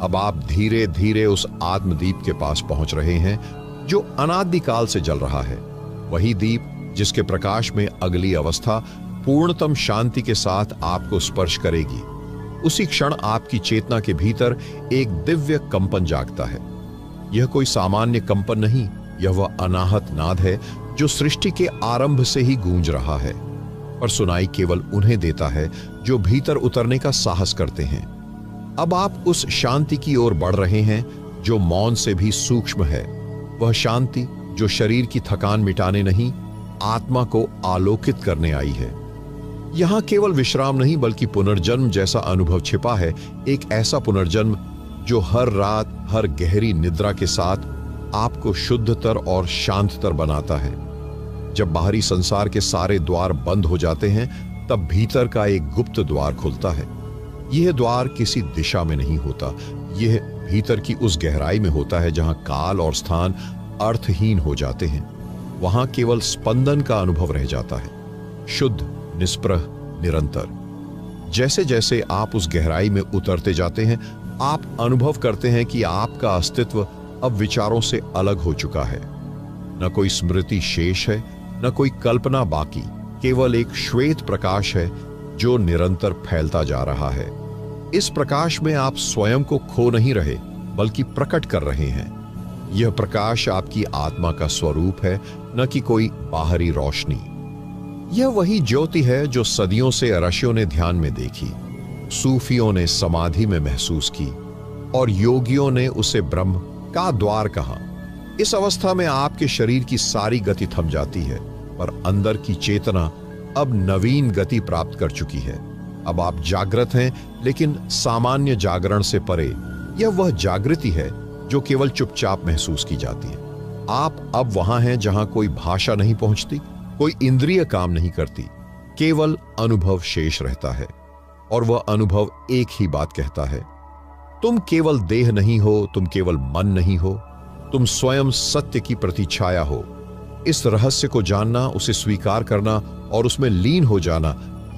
अब आप धीरे धीरे उस आत्मदीप के पास पहुंच रहे हैं जो अनादिकाल से जल रहा है। वही दीप जिसके प्रकाश में अगली अवस्था पूर्णतम शांति के साथ आपको स्पर्श करेगी। उसी क्षण आपकी चेतना के भीतर एक दिव्य कंपन जागता है। यह कोई सामान्य कंपन नहीं, यह वह अनाहत नाद है जो सृष्टि के आरंभ से ही गूंज रहा है, पर सुनाई केवल उन्हें देता है जो भीतर उतरने का साहस करते हैं। अब आप उस शांति की ओर बढ़ रहे हैं जो मौन से भी सूक्ष्म है। वह शांति जो शरीर की थकान मिटाने नहीं, आत्मा को आलोकित करने आई है। यहां केवल विश्राम नहीं बल्कि पुनर्जन्म जैसा अनुभव छिपा है, एक ऐसा पुनर्जन्म जो हर रात, हर गहरी निद्रा के साथ आपको शुद्धतर और शांततर बनाता है। जब बाहरी संसार के सारे द्वार बंद हो जाते हैं, तब भीतर का एक गुप्त द्वार खुलता है। यह द्वार किसी दिशा में नहीं होता, यह भीतर की उस गहराई में होता है जहां काल और स्थान अर्थहीन हो जाते हैं। वहां केवल स्पंदन का अनुभव रह जाता है, शुद्ध, निष्प्रह, निरंतर। जैसे जैसे आप उस गहराई में उतरते जाते हैं, आप अनुभव करते हैं कि आपका अस्तित्व अब विचारों से अलग हो चुका है। न कोई स्मृति शेष है, न कोई कल्पना बाकी, केवल एक श्वेत प्रकाश है जो निरंतर फैलता जा रहा है। इस प्रकाश में आप स्वयं को खो नहीं रहे, बल्कि प्रकट कर रहे हैं। यह प्रकाश आपकी आत्मा का स्वरूप है, न कि कोई बाहरी रोशनी। यह वही ज्योति है जो सदियों से ऋषियों ने ध्यान में देखी, सूफियों ने समाधि में महसूस की और योगियों ने उसे ब्रह्म का द्वार कहा। इस अवस्था में आपके शरीर की सारी गति थम जाती है, पर अंदर की चेतना अब नवीन गति प्राप्त कर चुकी है। अब आप जागृत हैं, लेकिन सामान्य जागरण से परे। यह वह जागृति है जो केवल चुपचाप महसूस की जाती है। आप अब वहां हैं जहां कोई भाषा नहीं पहुंचती, कोई इंद्रिय काम नहीं करती, केवल अनुभव शेष रहता है। और वह अनुभव एक ही बात कहता है, तुम केवल देह नहीं हो, तुम केवल मन नहीं हो, तुम स्वयं सत्य की प्रतिछाया हो। इस रहस्य को जानना, उसे स्वीकार करना और उसमें लीन हो जाना,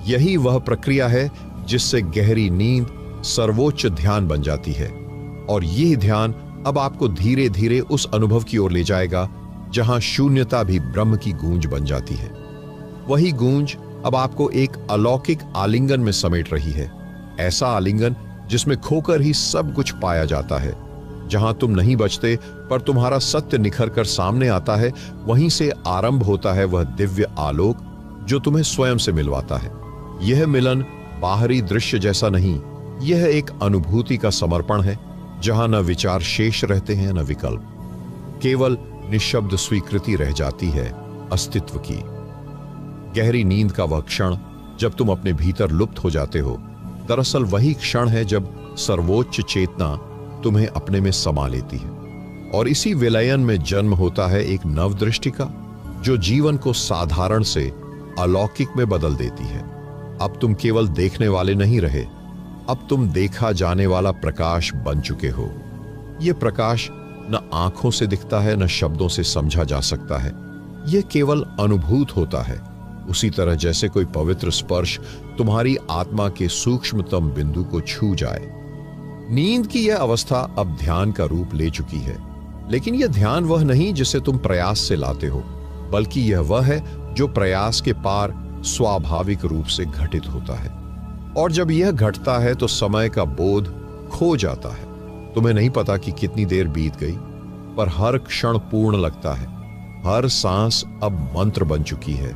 यही वह प्रक्रिया है जिससे गहरी नींद सर्वोच्च ध्यान बन जाती है। और यह ध्यान अब आपको धीरे धीरे उस अनुभव की ओर ले जाएगा जहां शून्यता भी ब्रह्म की गूंज बन जाती है। वही गूंज अब आपको एक अलौकिक आलिंगन में समेट रही है, ऐसा आलिंगन जिसमें खोकर ही सब कुछ पाया जाता है। जहां तुम नहीं बचते, पर तुम्हारा सत्य निखर कर सामने आता है, वहीं से आरंभ होता है वह दिव्य आलोक जो तुम्हें स्वयं से मिलवाता है। यह मिलन बाहरी दृश्य जैसा नहीं, यह एक अनुभूति का समर्पण है जहां न विचार शेष रहते हैं, न विकल्प, केवल निशब्द स्वीकृति रह जाती है अस्तित्व की। गहरी नींद का वह क्षण जब तुम अपने भीतर लुप्त हो जाते हो, दरअसल वही क्षण है जब सर्वोच्च चेतना तुम्हें अपने में समा लेती है। और इसी विलयन में जन्म होता है एक नव दृष्टि का, जो जीवन को साधारण से अलौकिक में बदल देती है। अब तुम केवल देखने वाले नहीं रहे, अब तुम देखा जाने वाला प्रकाश बन चुके हो। यह प्रकाश न आंखों से दिखता है, न शब्दों से समझा जा सकता है, यह केवल अनुभूत होता है। उसी तरह जैसे कोई पवित्र स्पर्श तुम्हारी आत्मा के सूक्ष्मतम बिंदु को छू जाए। नींद की यह अवस्था अब ध्यान का रूप ले चुकी है, लेकिन यह ध्यान वह नहीं जिसे तुम प्रयास से लाते हो, बल्कि यह वह है जो प्रयास के पार स्वाभाविक रूप से घटित होता है। और जब यह घटता है तो समय का बोध खो जाता है। तुम्हें नहीं पता कि कितनी देर बीत गई, पर हर क्षण पूर्ण लगता है। हर सांस अब मंत्र बन चुकी है,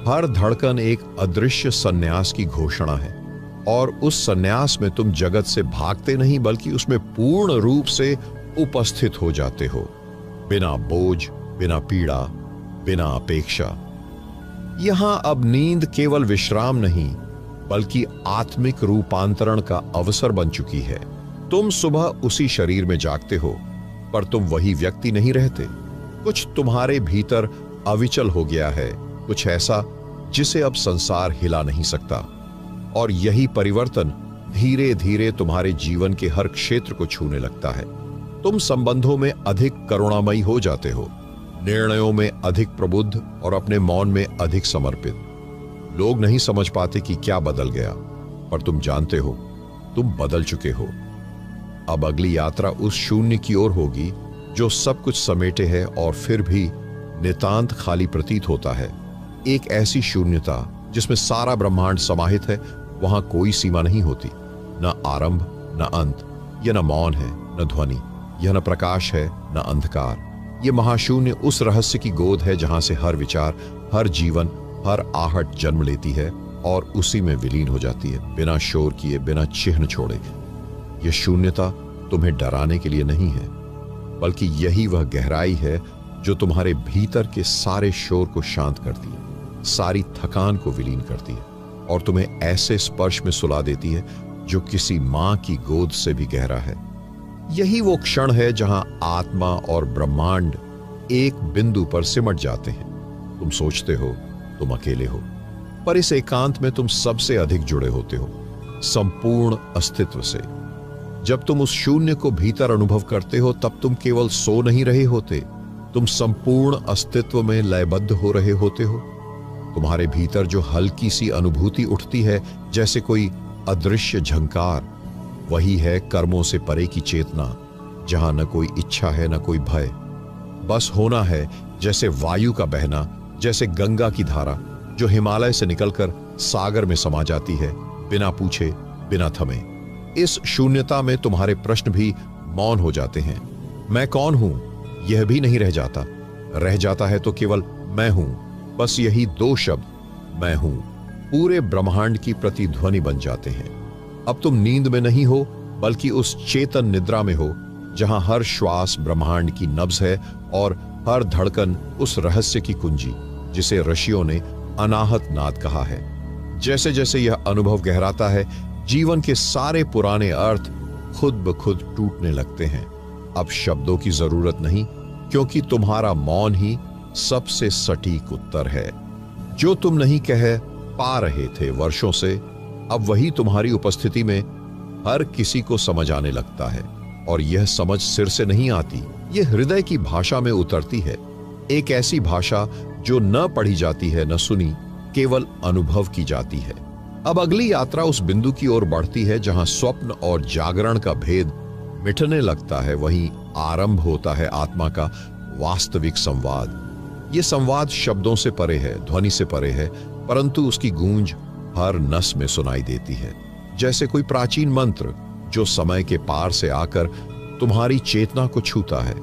हर धड़कन एक अदृश्य सन्यास की घोषणा है। और उस सन्यास में तुम जगत से भागते नहीं, बल्कि उसमें पूर्ण रूप से उपस्थित हो जाते हो, बिना बोझ, बिना पीड़ा, बिना अपेक्षा। यहां अब नींद केवल विश्राम नहीं, बल्कि आत्मिक रूपांतरण का अवसर बन चुकी है। तुम सुबह उसी शरीर में जागते हो, पर तुम वही व्यक्ति नहीं रहते। कुछ तुम्हारे भीतर अविचल हो गया है, कुछ ऐसा जिसे अब संसार हिला नहीं सकता। और यही परिवर्तन धीरे धीरे तुम्हारे जीवन के हर क्षेत्र को छूने लगता है। तुम संबंधों में अधिक करुणामयी हो जाते हो, निर्णयों में अधिक प्रबुद्ध और अपने मौन में अधिक समर्पित। लोग नहीं समझ पाते कि क्या बदल गया, पर तुम जानते हो तुम बदल चुके हो। अब अगली यात्रा उस शून्य की ओर होगी जो सब कुछ समेटे है और फिर भी नितांत खाली प्रतीत होता है। एक ऐसी शून्यता जिसमें सारा ब्रह्मांड समाहित है। वहां कोई सीमा नहीं होती, न आरंभ न अंत। यह न मौन है न ध्वनि, यह न प्रकाश है न अंधकार। यह महाशून्य उस रहस्य की गोद है जहां से हर विचार, हर जीवन, हर आहट जन्म लेती है और उसी में विलीन हो जाती है, बिना शोर किए, बिना चिन्ह छोड़े। यह शून्यता तुम्हें डराने के लिए नहीं है, बल्कि यही वह गहराई है जो तुम्हारे भीतर के सारे शोर को शांत करती है, सारी थकान को विलीन करती है और तुम्हें ऐसे स्पर्श में सुला देती है जो किसी मां की गोद से भी गहरा है। यही वो क्षण है जहां आत्मा और ब्रह्मांड एक बिंदु पर सिमट जाते हैं। तुम सोचते हो तुम अकेले हो, पर इस एकांत में तुम सबसे अधिक जुड़े होते हो। संपूर्ण अस्तित्व से। जब तुम उस शून्य को भीतर अनुभव करते हो तब तुम केवल सो नहीं रहे होते, तुम संपूर्ण अस्तित्व में लयबद्ध हो रहे होते हो। तुम्हारे भीतर जो हल्की सी अनुभूति उठती है, जैसे कोई अदृश्य झंकार, वही है कर्मों से परे की चेतना, जहां न कोई इच्छा है न कोई भय, बस होना है। जैसे वायु का बहना, जैसे गंगा की धारा जो हिमालय से निकलकर सागर में समा जाती है, बिना पूछे बिना थमे। इस शून्यता में तुम्हारे प्रश्न भी मौन हो जाते हैं। मैं कौन हूं यह भी नहीं रह जाता है तो केवल मैं हूं। बस यही दो शब्द, मैं हूं, पूरे ब्रह्मांड की प्रतिध्वनि बन जाते हैं। अब तुम नींद में नहीं हो, बल्कि उस चेतन निद्रा में हो जहां हर श्वास ब्रह्मांड की नब्ज है और हर धड़कन उस रहस्य की कुंजी जिसे ऋषियों ने अनाहत नाद कहा है। जैसे जैसे यह अनुभव गहराता है, जीवन के सारे पुराने अर्थ खुद ब खुद टूटने लगते हैं। अब शब्दों की जरूरत नहीं, क्योंकि तुम्हारा मौन ही सबसे सटीक उत्तर है। जो तुम नहीं कह पा रहे थे वर्षों से, अब वही तुम्हारी उपस्थिति में हर किसी को समझ आने लगता है। और यह समझ सिर से नहीं आती, यह हृदय की भाषा में उतरती है। एक ऐसी भाषा जो न पढ़ी जाती है न सुनी, केवल अनुभव की जाती है। अब अगली यात्रा उस बिंदु की ओर बढ़ती है जहां स्वप्न और जागरण का भेद मिटने लगता है। वहीं आरंभ होता है आत्मा का वास्तविक संवाद। यह संवाद शब्दों से परे है, ध्वनि से परे है, परंतु उसकी गूंज हर नस में सुनाई देती है, जैसे कोई प्राचीन मंत्र जो समय के पार से आकर तुम्हारी चेतना को छूता है।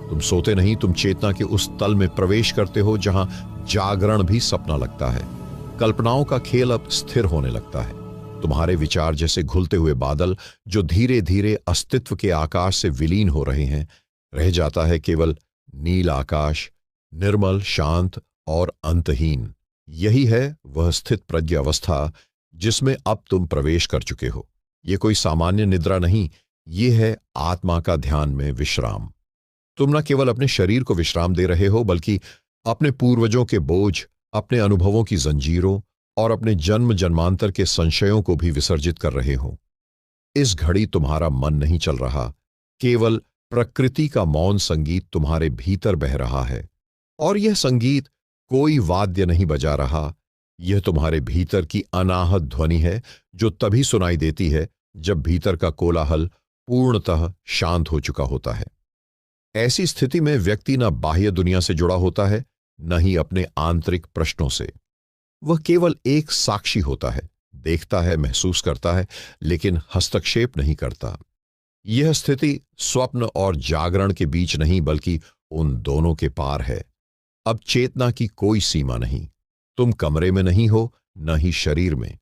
तुम सोते नहीं, तुम चेतना के उस तल में प्रवेश करते हो जहां जागरण भी सपना लगता है। कल्पनाओं का खेल अब स्थिर होने लगता है। तुम्हारे विचार जैसे घुलते हुए बादल जो धीरे धीरे अस्तित्व के आकाश से विलीन हो रहे हैं। रह जाता है केवल नील आकाश, निर्मल, शांत और अंतहीन। यही है वह स्थित प्रज्ञ अवस्था जिसमें अब तुम प्रवेश कर चुके हो। यह कोई सामान्य निद्रा नहीं, यह है आत्मा का ध्यान में विश्राम। तुम न केवल अपने शरीर को विश्राम दे रहे हो, बल्कि अपने पूर्वजों के बोझ, अपने अनुभवों की जंजीरों और अपने जन्म जन्मांतर के संशयों को भी विसर्जित कर रहे हो। इस घड़ी तुम्हारा मन नहीं चल रहा, केवल प्रकृति का मौन संगीत तुम्हारे भीतर बह रहा है। और यह संगीत कोई वाद्य नहीं बजा रहा, यह तुम्हारे भीतर की अनाहत ध्वनि है जो तभी सुनाई देती है जब भीतर का कोलाहल पूर्णतः शांत हो चुका होता है। ऐसी स्थिति में व्यक्ति न बाह्य दुनिया से जुड़ा होता है, न ही अपने आंतरिक प्रश्नों से। वह केवल एक साक्षी होता है, देखता है, महसूस करता है, लेकिन हस्तक्षेप नहीं करता। यह स्थिति स्वप्न और जागरण के बीच नहीं, बल्कि उन दोनों के पार है। अब चेतना की कोई सीमा नहीं। तुम कमरे में नहीं हो, न ही शरीर में।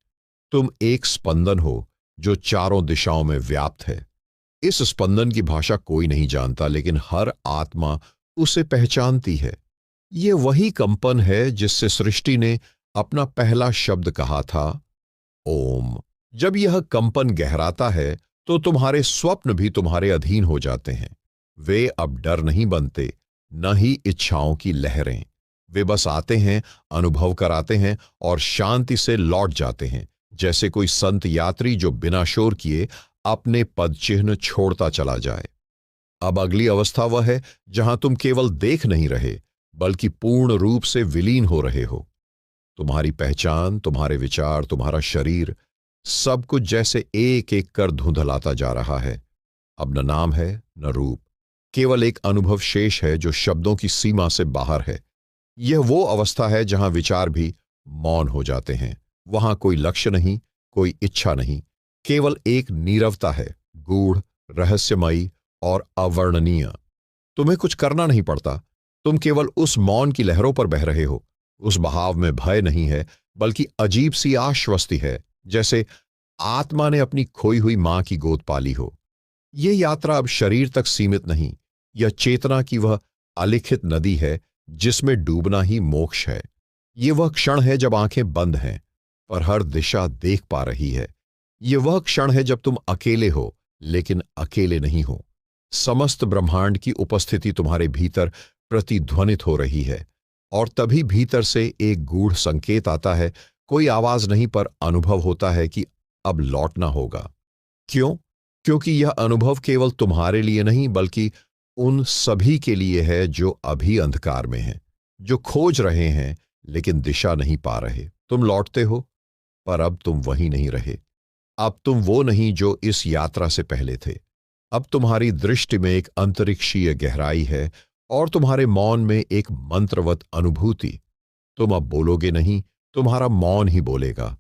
तुम एक स्पंदन हो जो चारों दिशाओं में व्याप्त है। इस स्पंदन की भाषा कोई नहीं जानता, लेकिन हर आत्मा उसे पहचानती है। यह वही कंपन है जिससे सृष्टि ने अपना पहला शब्द कहा था, ओम। जब यह कंपन गहराता है तो तुम्हारे स्वप्न भी तुम्हारे अधीन हो जाते हैं। वे अब डर नहीं बनते, न ही इच्छाओं की लहरें। वे बस आते हैं, अनुभव कराते हैं और शांति से लौट जाते हैं, जैसे कोई संत यात्री जो बिना शोर किए अपने पद चिन्ह छोड़ता चला जाए। अब अगली अवस्था वह है जहां तुम केवल देख नहीं रहे, बल्कि पूर्ण रूप से विलीन हो रहे हो। तुम्हारी पहचान, तुम्हारे विचार, तुम्हारा शरीर, सब कुछ जैसे एक एक कर धुंधलाता जा रहा है। अब न नाम है न रूप, केवल एक अनुभव शेष है जो शब्दों की सीमा से बाहर है। यह वो अवस्था है जहां विचार भी मौन हो जाते हैं। वहां कोई लक्ष्य नहीं, कोई इच्छा नहीं, केवल एक नीरवता है, गूढ़, रहस्यमयी और अवर्णनीय। तुम्हें कुछ करना नहीं पड़ता, तुम केवल उस मौन की लहरों पर बह रहे हो। उस बहाव में भय नहीं है, बल्कि अजीब सी आश्वस्ति है, जैसे आत्मा ने अपनी खोई हुई मां की गोद पाली हो। यह यात्रा अब शरीर तक सीमित नहीं, यह चेतना की वह अलिखित नदी है जिसमें डूबना ही मोक्ष है। ये वह क्षण है जब आंखें बंद हैं पर हर दिशा देख पा रही है। ये वह क्षण है जब तुम अकेले हो, लेकिन अकेले नहीं हो। समस्त ब्रह्मांड की उपस्थिति तुम्हारे भीतर प्रतिध्वनित हो रही है, और तभी भीतर से एक गूढ़ संकेत आता है। कोई आवाज नहीं, पर अनुभव होता है कि अब लौटना होगा। क्यों? क्योंकि यह अनुभव केवल तुम्हारे लिए नहीं बल्कि उन सभी के लिए है जो अभी अंधकार में हैं, जो खोज रहे हैं लेकिन दिशा नहीं पा रहे। तुम लौटते हो, पर अब तुम वहीं नहीं रहे। अब तुम वो नहीं जो इस यात्रा से पहले थे। अब तुम्हारी दृष्टि में एक अंतरिक्षीय गहराई है और तुम्हारे मौन में एक मंत्रवत अनुभूति। तुम अब बोलोगे नहीं, तुम्हारा मौन ही बोलेगा,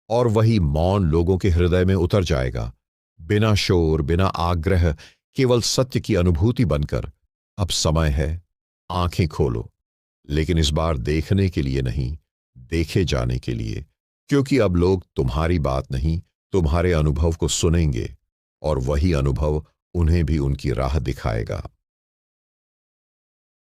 और वही मौन लोगों के हृदय में उतर जाएगा, बिना शोर, बिना आग्रह, केवल सत्य की अनुभूति बनकर। अब समय है, आंखें खोलो, लेकिन इस बार देखने के लिए नहीं, देखे जाने के लिए। क्योंकि अब लोग तुम्हारी बात नहीं, तुम्हारे अनुभव को सुनेंगे, और वही अनुभव उन्हें भी उनकी राह दिखाएगा।